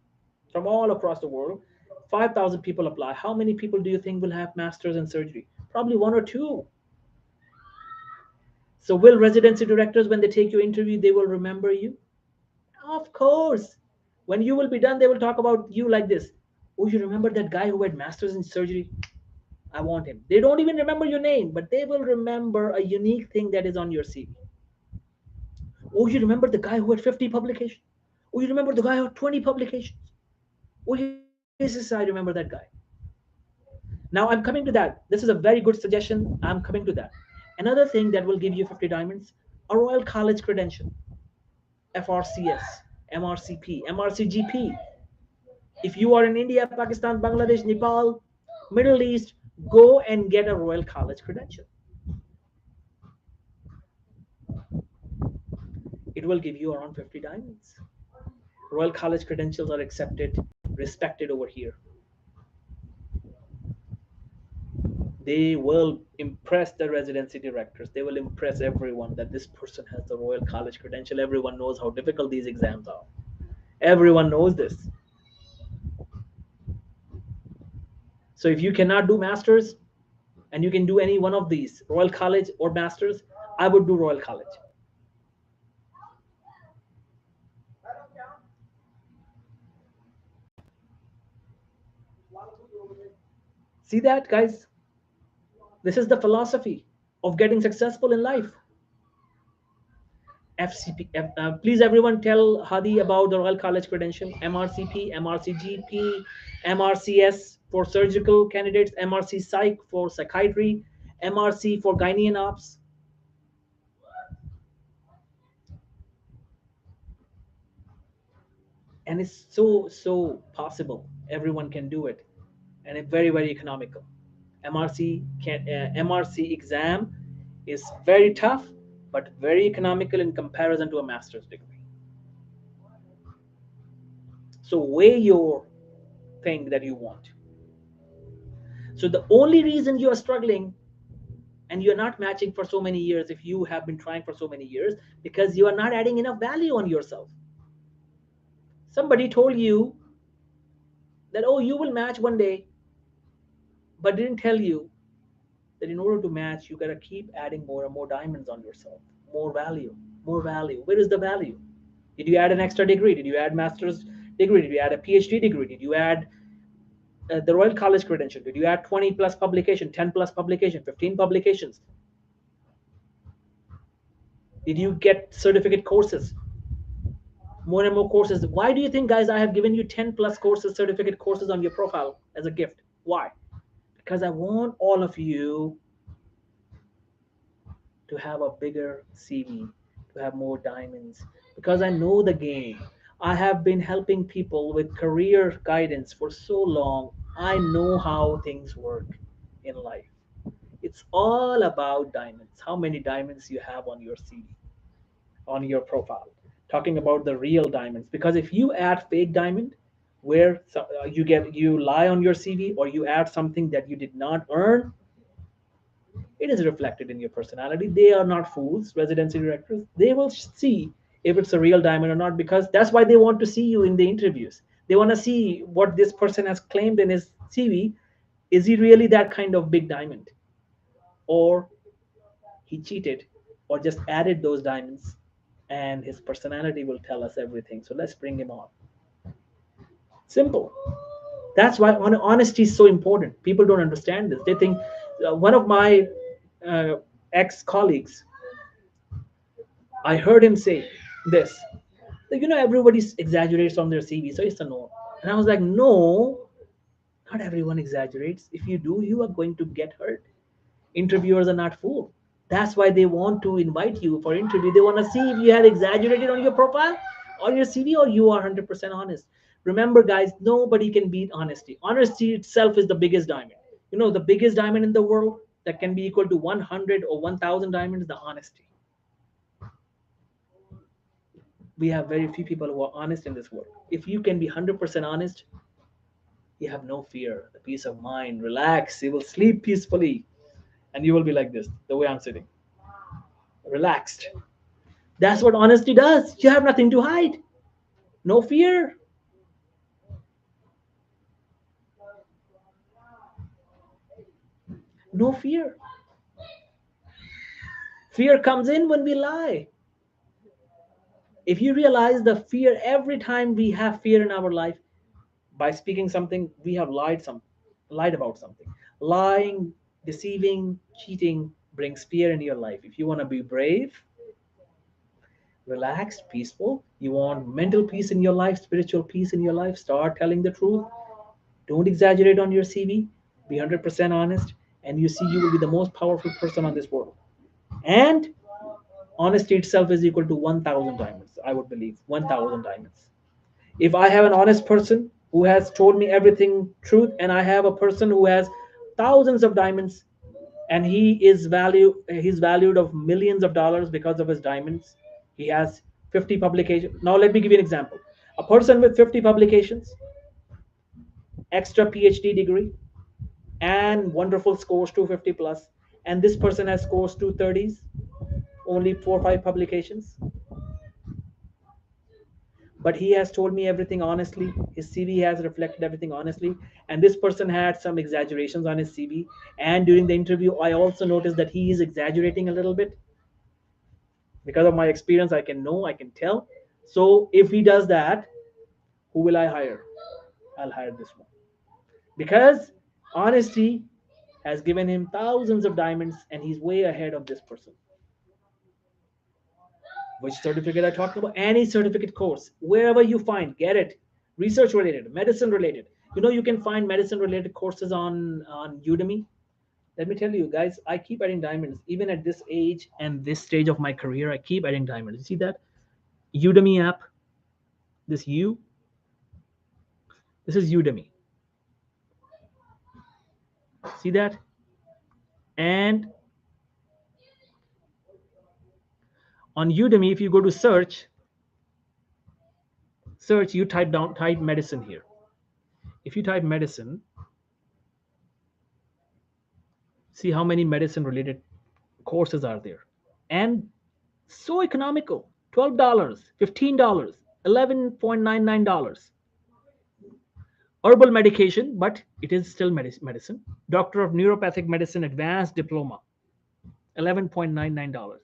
from all across the world, 5,000 people apply. How many people do you think will have masters in surgery? Probably one or two. So, will residency directors, when they take your interview, they will remember you? Of course. When you will be done, they will talk about you like this. Oh, you remember that guy who had masters in surgery? I want him. They don't even remember your name, but they will remember a unique thing that is on your CV. Oh, you remember the guy who had 50 publications? Oh, you remember the guy who had 20 publications? Oh, yes, I remember that guy. Now I'm coming to that. This is a very good suggestion. I'm coming to that. Another thing that will give you 50 diamonds, a Royal College credential, FRCS, MRCP, MRCGP. If you are in India, Pakistan, Bangladesh, Nepal, Middle East, go and get a Royal College credential. It will give you around 50 diamonds. Royal College credentials are accepted, respected over here. They will impress the residency directors. They will impress everyone that this person has the Royal College credential. Everyone knows how difficult these exams are. Everyone knows this. So if you cannot do masters and you can do any one of these, Royal College or masters, I would do Royal College. See that, guys? This is the philosophy of getting successful in life. FCP. Please, everyone, tell Hadi about the Royal College credential: MRCP, MRCGP, MRCS for surgical candidates, MRC Psych for psychiatry, MRC for gynae and ops. And it's so possible. Everyone can do it, and it's very economical. MRC exam is very tough, but very economical in comparison to a master's degree. So weigh your thing that you want. So the only reason you are struggling and you're not matching for so many years, if you have been trying for so many years, because you are not adding enough value on yourself. Somebody told you that, oh, you will match one day, but didn't tell you that in order to match, you got to keep adding more and more diamonds on yourself. More value, more value. Where is the value? Did you add an extra degree? Did you add master's degree? Did you add a PhD degree? Did you add the Royal College credential? Did you add 20 plus publication, 10 plus publication, 15 publications? Did you get certificate courses? More and more courses. Why do you think, guys, I have given you 10 plus courses, certificate courses on your profile as a gift? Why? Because I want all of you to have a bigger CV, to have more diamonds, because I know the game. I have been helping people with career guidance for so long. I know how things work in life. It's all about diamonds. How many diamonds you have on your CV, on your profile? Talking about the real diamonds, because if you add fake diamond, where you lie on your CV, or you add something that you did not earn, it is reflected in your personality. They are not fools, residency directors. They will see if it's a real diamond or not, because that's why they want to see you in the interviews. They want to see what this person has claimed in his CV. Is he really that kind of big diamond? Or he cheated or just added those diamonds and his personality will tell us everything. So let's bring him on. Simple. That's why honesty is so important. People don't understand this. They think one of my uh, ex colleagues, I heard him say this. Like, everybody exaggerates on their CV, so it's a no. And I was like, no, not everyone exaggerates. If you do, you are going to get hurt. Interviewers are not fooled. That's why they want to invite you for interview. They want to see if you have exaggerated on your profile or your CV, or you are 100% honest. Remember, guys, nobody can beat honesty. Honesty itself is the biggest diamond. The biggest diamond in the world that can be equal to 100 or 1,000 diamonds, the honesty. We have very few people who are honest in this world. If you can be 100% honest, you have no fear, the peace of mind, relax, you will sleep peacefully, and you will be like this, the way I'm sitting, relaxed. That's what honesty does. You have nothing to hide, no fear. No fear. Fear comes in when we lie. If you realize the fear, every time we have fear in our life, by speaking something, we have lied about something. Lying, deceiving, cheating brings fear in your life. If you want to be brave, relaxed, peaceful, you want mental peace in your life, spiritual peace in your life, start telling the truth. Don't exaggerate on your CV. Be 100% honest, and you see you will be the most powerful person on this world. And honesty itself is equal to 1,000 diamonds, I would believe. 1,000 diamonds. If I have an honest person who has told me everything truth, and I have a person who has thousands of diamonds, and he's valued of millions of dollars because of his diamonds. He has 50 publications. Now let me give you an example. A person with 50 publications, extra PhD degree, and wonderful scores 250 plus, and this person has scores 230s, only 4 or 5 publications, but he has told me everything honestly. His CV has reflected everything honestly, and this person had some exaggerations on his CV. And during the interview, I also noticed that he is exaggerating a little bit. Because of my experience, I can tell. So if he does that, who will I hire? I'll hire this one, because honesty has given him thousands of diamonds, and he's way ahead of this person. Which certificate I talked about? Any certificate course, wherever you find, get it. Research related, medicine related. You can find medicine related courses on Udemy. Let me tell you guys, I keep adding diamonds even at this age and this stage of my career. I keep adding diamonds. You see that Udemy app? This U. This is Udemy. See that? And on Udemy, if you go to search, you type medicine here. If you type medicine, see how many medicine related courses are there. And so economical. $12, $15, $11.99. Herbal medication, but it is still medicine. Doctor of Neuropathic Medicine Advanced Diploma, $11.99.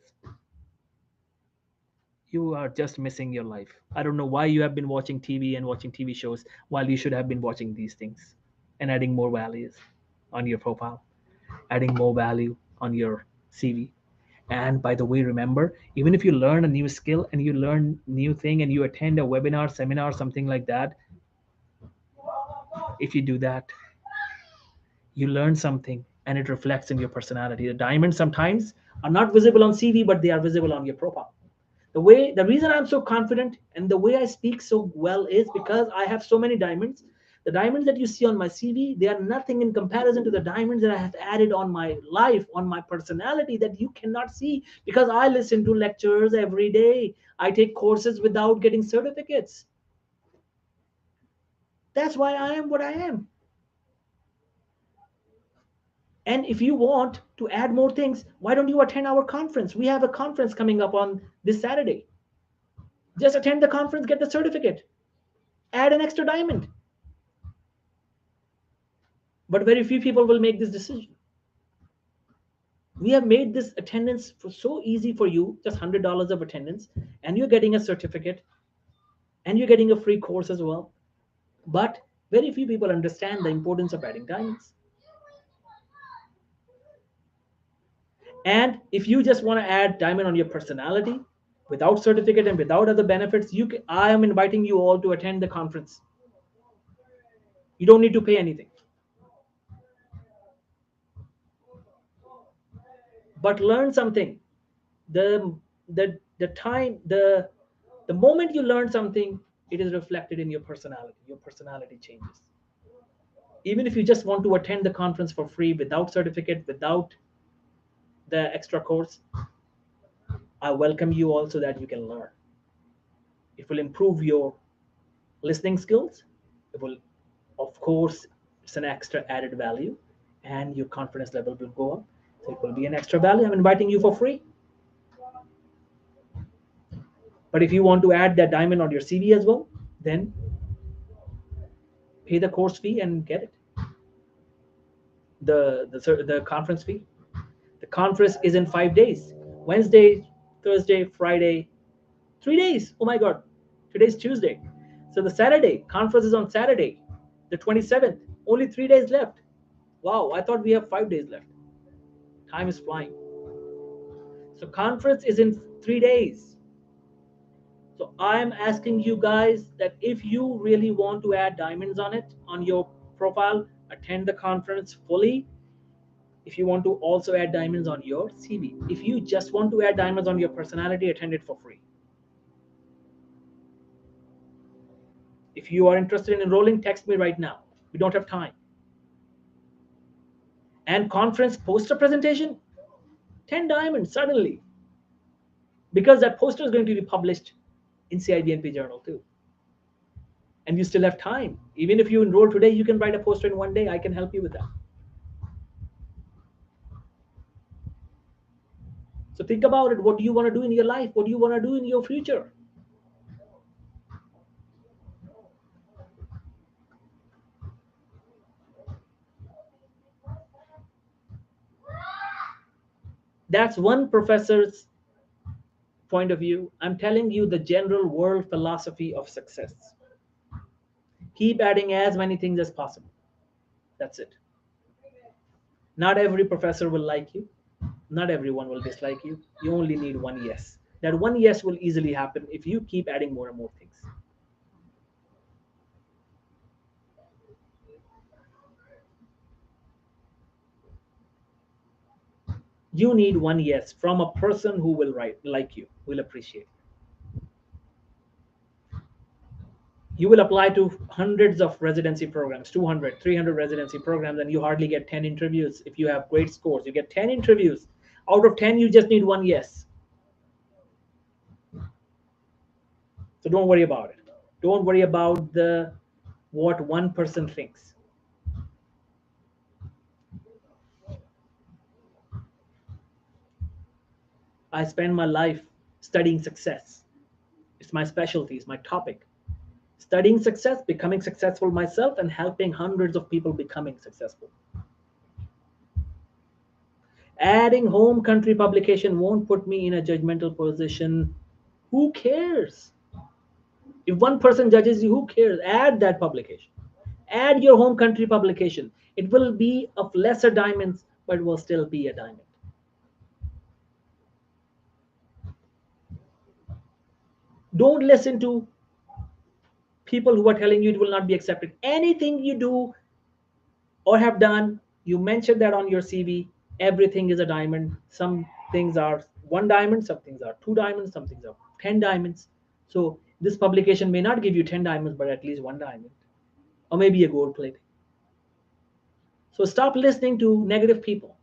You are just missing your life. I don't know why you have been watching TV and watching TV shows while you should have been watching these things and adding more values on your profile, adding more value on your CV. And by the way, remember, even if you learn a new skill and you learn new thing and you attend a webinar, seminar, something like that, if you do that, you learn something and it reflects in your personality. The diamonds sometimes are not visible on CV, but they are visible on your profile. The reason I'm so confident and the way I speak so well is because I have so many diamonds. The diamonds that you see on my CV, they are nothing in comparison to the diamonds that I have added on my life, on my personality, that you cannot see, because I listen to lectures every day. I take courses without getting certificates. That's why I am what I am. And if you want to add more things, why don't you attend our conference? We have a conference coming up on this Saturday. Just attend the conference, get the certificate, add an extra diamond. But very few people will make this decision. We have made this attendance so easy for you, just $100 of attendance, and you're getting a certificate, and you're getting a free course as well. But very few people understand the importance of adding diamonds. And if you just want to add diamond on your personality without certificate and without other benefits, I am inviting you all to attend the conference. You don't need to pay anything. But learn something. The the the time the the moment you learn something, it is reflected in your personality. Your personality changes. Even if you just want to attend the conference for free without certificate, without the extra course, I welcome you all so that you can learn. It will improve your listening skills. It will, of course, it's an extra added value, and your confidence level will go up. So it will be an extra value. I'm inviting you for free. But if you want to add that diamond on your CV as well, then pay the course fee and get it. The conference fee. The conference is in 5 days: Wednesday, Thursday, Friday, 3 days. Oh my God, today's Tuesday. So the Saturday conference is on Saturday, the 27th. Only 3 days left. Wow, I thought we have 5 days left. Time is flying. So conference is in 3 days. So I'm asking you guys that if you really want to add diamonds on it, on your profile, attend the conference fully. If you want to also add diamonds on your CV, if you just want to add diamonds on your personality, attend it for free. If you are interested in enrolling, text me right now. We don't have time. And conference poster presentation, 10 diamonds suddenly, because that poster is going to be published in Cibnp journal too. And you still have time. Even if you enroll today, you can write a poster in one day. I can help you with that. So think about it. What do you want to do in your life? What do you want to do in your future? That's one professor's point of view. I'm telling you the general world philosophy of success. Keep adding as many things as possible. That's it. Not every professor will like you. Not everyone will dislike you. You only need one yes. That one yes will easily happen if you keep adding more and more things. You need one yes from a person who will write like you, will appreciate. You will apply to hundreds of residency programs, 200, 300 residency programs, and you hardly get 10 interviews. If you have great scores, you get 10 interviews. Out of 10, you just need one yes. So don't worry about it. Don't worry about the what one person thinks. I spend my life studying success. It's my specialty, it's my topic. Studying success, becoming successful myself, and helping hundreds of people becoming successful. Adding home country publication won't put me in a judgmental position. Who cares? If one person judges you, who cares? Add that publication. Add your home country publication. It will be of lesser diamonds, but it will still be a diamond. Don't listen to people who are telling you it will not be accepted. Anything you do or have done, you mention that on your CV. Everything is a diamond. Some things are one diamond, some things are two diamonds, some things are 10 diamonds. So this publication may not give you 10 diamonds, but at least one diamond, or maybe a gold plate. So stop listening to negative people.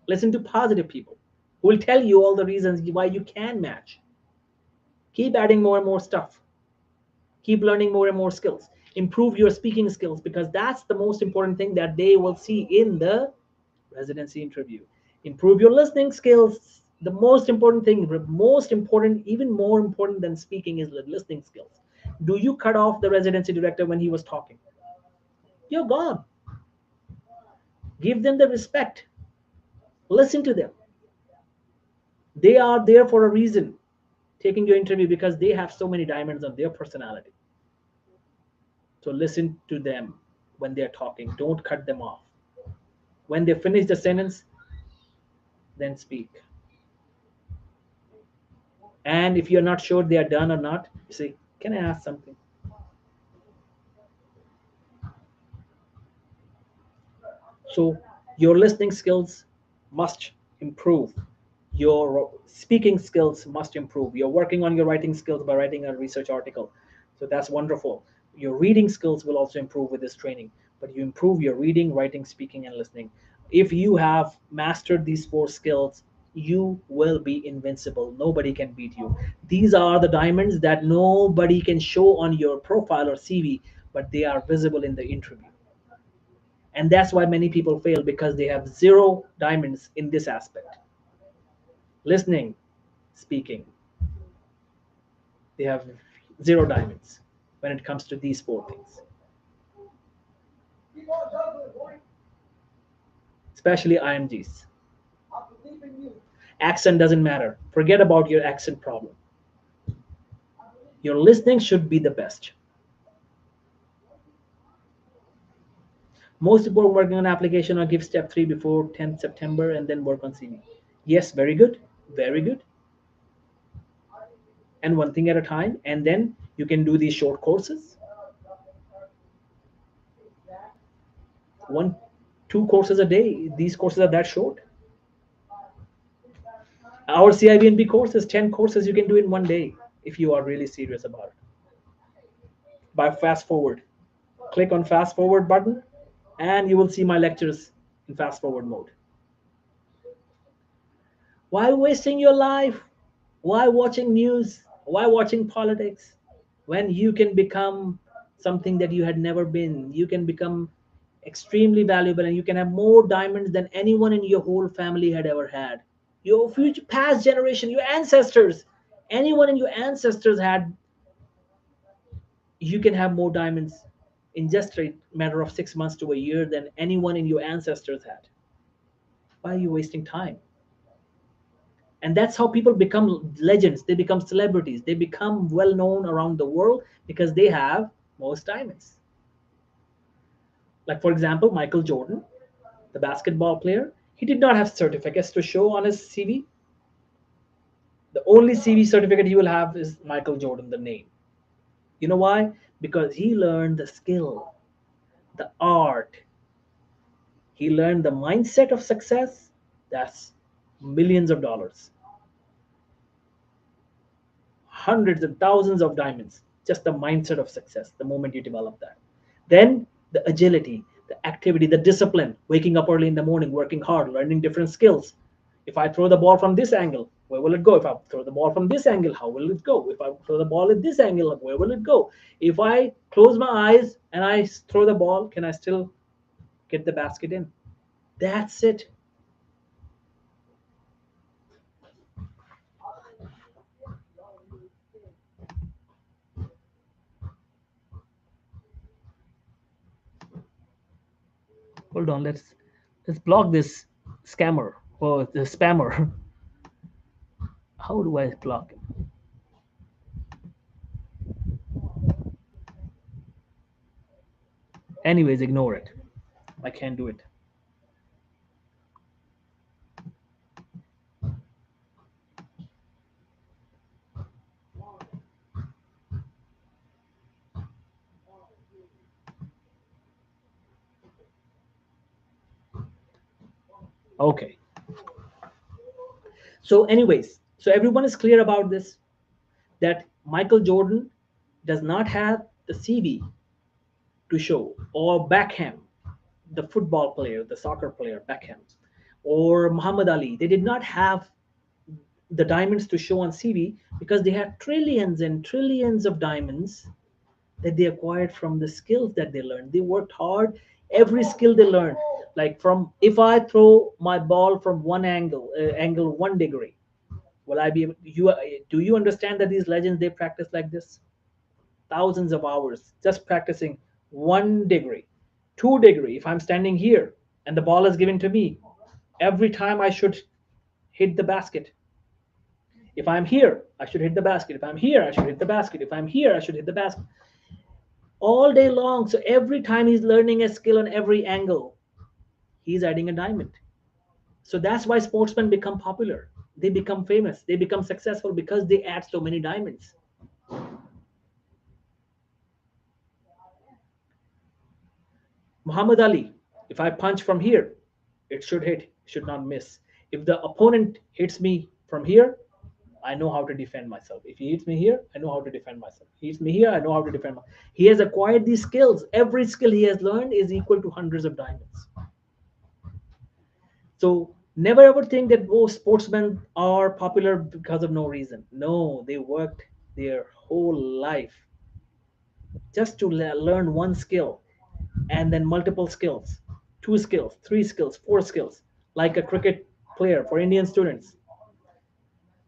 Listen to positive people who will tell you all the reasons why you can match. Keep adding more and more stuff. Keep learning more and more skills. Improve your speaking skills, because that's the most important thing that they will see in the residency interview. Improve your listening skills. The most important thing, most important, even more important than speaking, is the listening skills. Do you cut off the residency director when he was talking? You're gone. Give them the respect. Listen to them. They are there for a reason, taking your interview because they have so many diamonds on their personality. So listen to them when they're talking. Don't cut them off. When they finish the sentence, then speak. And if you're not sure they are done or not, you say, "Can I ask something?" So your listening skills must improve. Your speaking skills must improve. You're working on your writing skills by writing a research article. So that's wonderful. Your reading skills will also improve with this training, but you improve your reading, writing, speaking, and listening. If you have mastered these four skills, you will be invincible. Nobody can beat you. These are the diamonds that nobody can show on your profile or CV, but they are visible in the interview. And that's why many people fail, because they have zero diamonds in this aspect: listening, speaking. They have zero diamonds when it comes to these four things, especially IMGs. Accent doesn't matter. Forget about your accent problem. Your listening should be the best. Most people working on application or give step 3 before 10th September and then work on CV. Yes, very good. Very good. And one thing at a time. And then you can do these short courses. One, two courses a day. These courses are that short. Our CIBNB course is 10 courses you can do in one day if you are really serious about it. By fast forward. Click on fast forward button and you will see my lectures in fast forward mode. Why wasting your life? Why watching news? Why watching politics? When you can become something that you had never been, you can become extremely valuable and you can have more diamonds than anyone in your whole family had ever had. Your future, past generation, your ancestors, anyone in your ancestors had, you can have more diamonds in just a matter of 6 months to a year than anyone in your ancestors had. Why are you wasting time? And that's how people become legends, they become celebrities, they become well known around the world because they have most diamonds. Like, for example, Michael Jordan, the basketball player, he did not have certificates to show on his CV. The only CV certificate he will have is Michael Jordan, the name. You know why? Because he learned the skill, the art, he learned the mindset of success. That's millions of dollars, hundreds and thousands of diamonds. Just the mindset of success, the moment you develop that. Then the agility, the activity, the discipline, waking up early in the morning, working hard, learning different skills. If I throw the ball from this angle, where will it go? If I throw the ball from this angle, how will it go? If I throw the ball at this angle, where will it go? If I close my eyes and I throw the ball, can I still get the basket in? That's it. Hold on, let's block this scammer or the spammer. How do I block him? Anyways, ignore it. I can't do it. Okay. So, anyways, so everyone is clear about this, that Michael Jordan does not have the CV to show, or Beckham, the football player, the soccer player, Beckham, or Muhammad Ali. They did not have the diamonds to show on CV because they have trillions and trillions of diamonds that they acquired from the skills that they learned. They worked hard. Every skill they learned, like from if I throw my ball from one angle, angle 1 degree, will I be able? Do you understand that these legends they practice like this? Thousands of hours just practicing 1 degree, 2 degree. If I'm standing here and the ball is given to me, Every time I should hit the basket. If I'm here, I should hit the basket. If I'm here, I should hit the basket. If I'm here, I should hit the basket. All day long. So every time he's learning a skill on every angle, he's adding a diamond. So that's why sportsmen become popular. They become famous. They become successful because they add so many diamonds. Muhammad Ali, if I punch from here, it should hit, should not miss. If the opponent hits me from here, I know how to defend myself. If he hits me here, I know how to defend myself. He hits me here, I know how to defend myself. He has acquired these skills. Every skill he has learned is equal to hundreds of diamonds. So never ever think that sportsmen are popular because of no reason. No, they worked their whole life just to learn one skill and then multiple skills, two skills, three skills, four skills, like a cricket player for Indian students.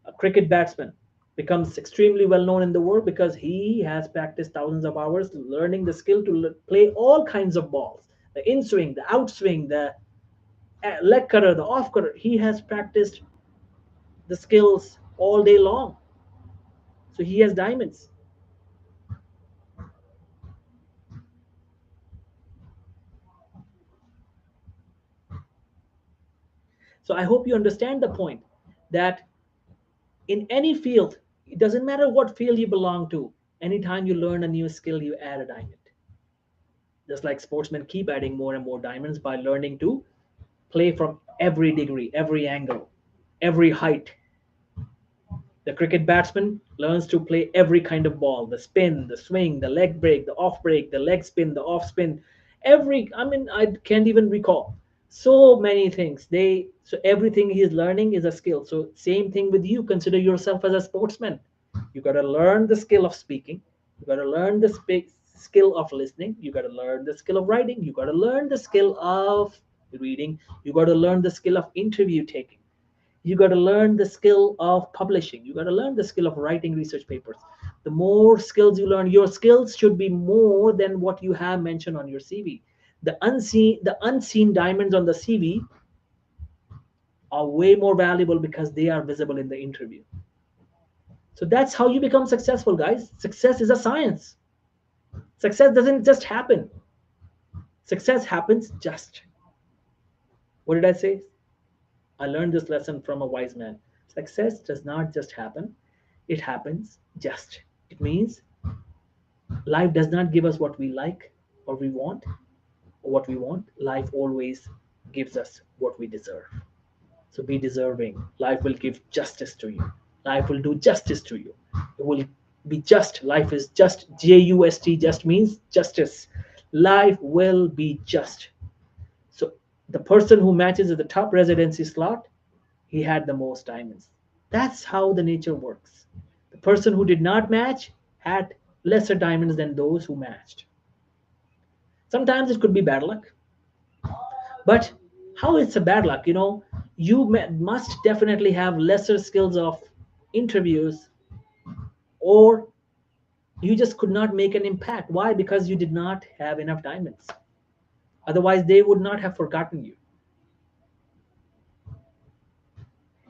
A cricket batsman becomes extremely well known in the world because he has practiced thousands of hours learning the skill to play all kinds of balls, the in swing, the outswing, the leg cutter, the off cutter. He has practiced the skills all day long. So he has diamonds. So I hope you understand the point that in any field, it doesn't matter what field you belong to, anytime you learn a new skill, you add a diamond. Just like sportsmen keep adding more and more diamonds by learning to play from every degree, every angle, every height. The cricket batsman learns to play every kind of ball, the spin, the swing, the leg break, the off break, the leg spin, the off spin. I can't even recall. So many things. So everything he's learning is a skill. So same thing with you. Consider yourself as a sportsman. You got to learn the skill of speaking. You got to learn the skill of listening. You got to learn the skill of writing. You got to learn the skill of reading. You got to learn the skill of interview taking. You got to learn the skill of publishing. You got to learn the skill of writing research papers. The more skills you learn, your skills should be more than what you have mentioned on your CV. The unseen diamonds on the CV are way more valuable because they are visible in the interview. So that's how you become successful, guys. Success is a science. Success doesn't just happen. Success happens just. What did I say? I learned this lesson from a wise man. Success does not just happen, it happens just. It means life does not give us what we like or we want or what we want. Life always gives us what we deserve. So be deserving. Life will give justice to you. Life will do justice to you. It will be just. Life is just. JUST just means justice. Life will be just. So the person who matches at the top residency slot, he had the most diamonds. That's how the nature works. The person who did not match had lesser diamonds than those who matched. Sometimes it could be bad luck, but how it's a bad luck? You must definitely have lesser skills of interviews, or you just could not make an impact. Why? Because you did not have enough diamonds. Otherwise, they would not have forgotten you.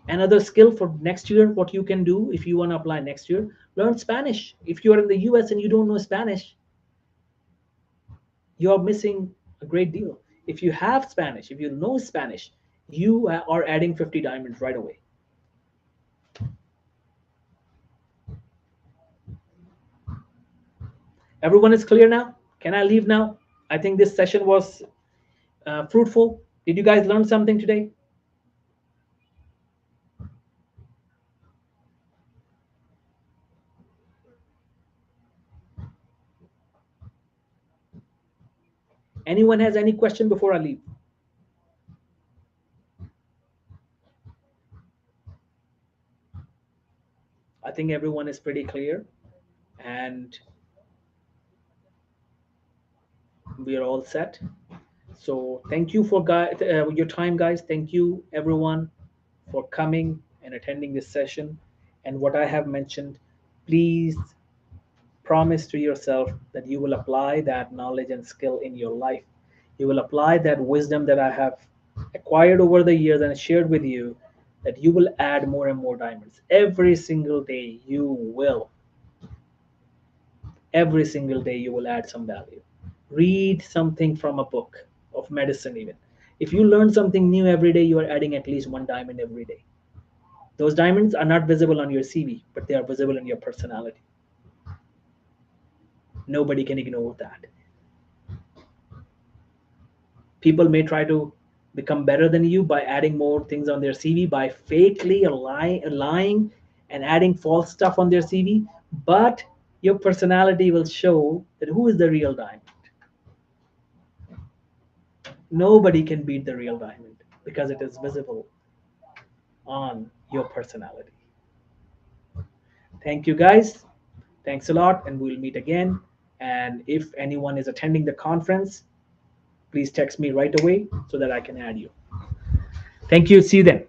Another skill for next year, what you can do if you want to apply next year, learn Spanish. If you are in the US and you don't know Spanish, you are missing a great deal. If you have Spanish, if you know Spanish, you are adding 50 diamonds right away. Everyone is clear now? Can I leave now? I think this session was fruitful. Did you guys learn something today? Anyone has any question before I leave? I think everyone is pretty clear, and we are all set. So thank you for your time, guys. Thank you, everyone, for coming and attending this session. And what I have mentioned, please promise to yourself that you will apply that knowledge and skill in your life. You will apply that wisdom that I have acquired over the years and shared with you, that you will add more and more diamonds every single day. Every single day you will add some value. Read something from a book of medicine. Even if you learn something new every day, you are adding at least one diamond every day. Those diamonds are not visible on your CV, but they are visible in your personality. Nobody can ignore that. People may try to become better than you by adding more things on their CV, by fakely lying and adding false stuff on their CV, but your personality will show that who is the real diamond. Nobody can beat the real diamond because it is visible on your personality. Thank you guys. Thanks a lot, and we'll meet again. And if anyone is attending the conference, please text me right away so that I can add you. Thank you. See you then.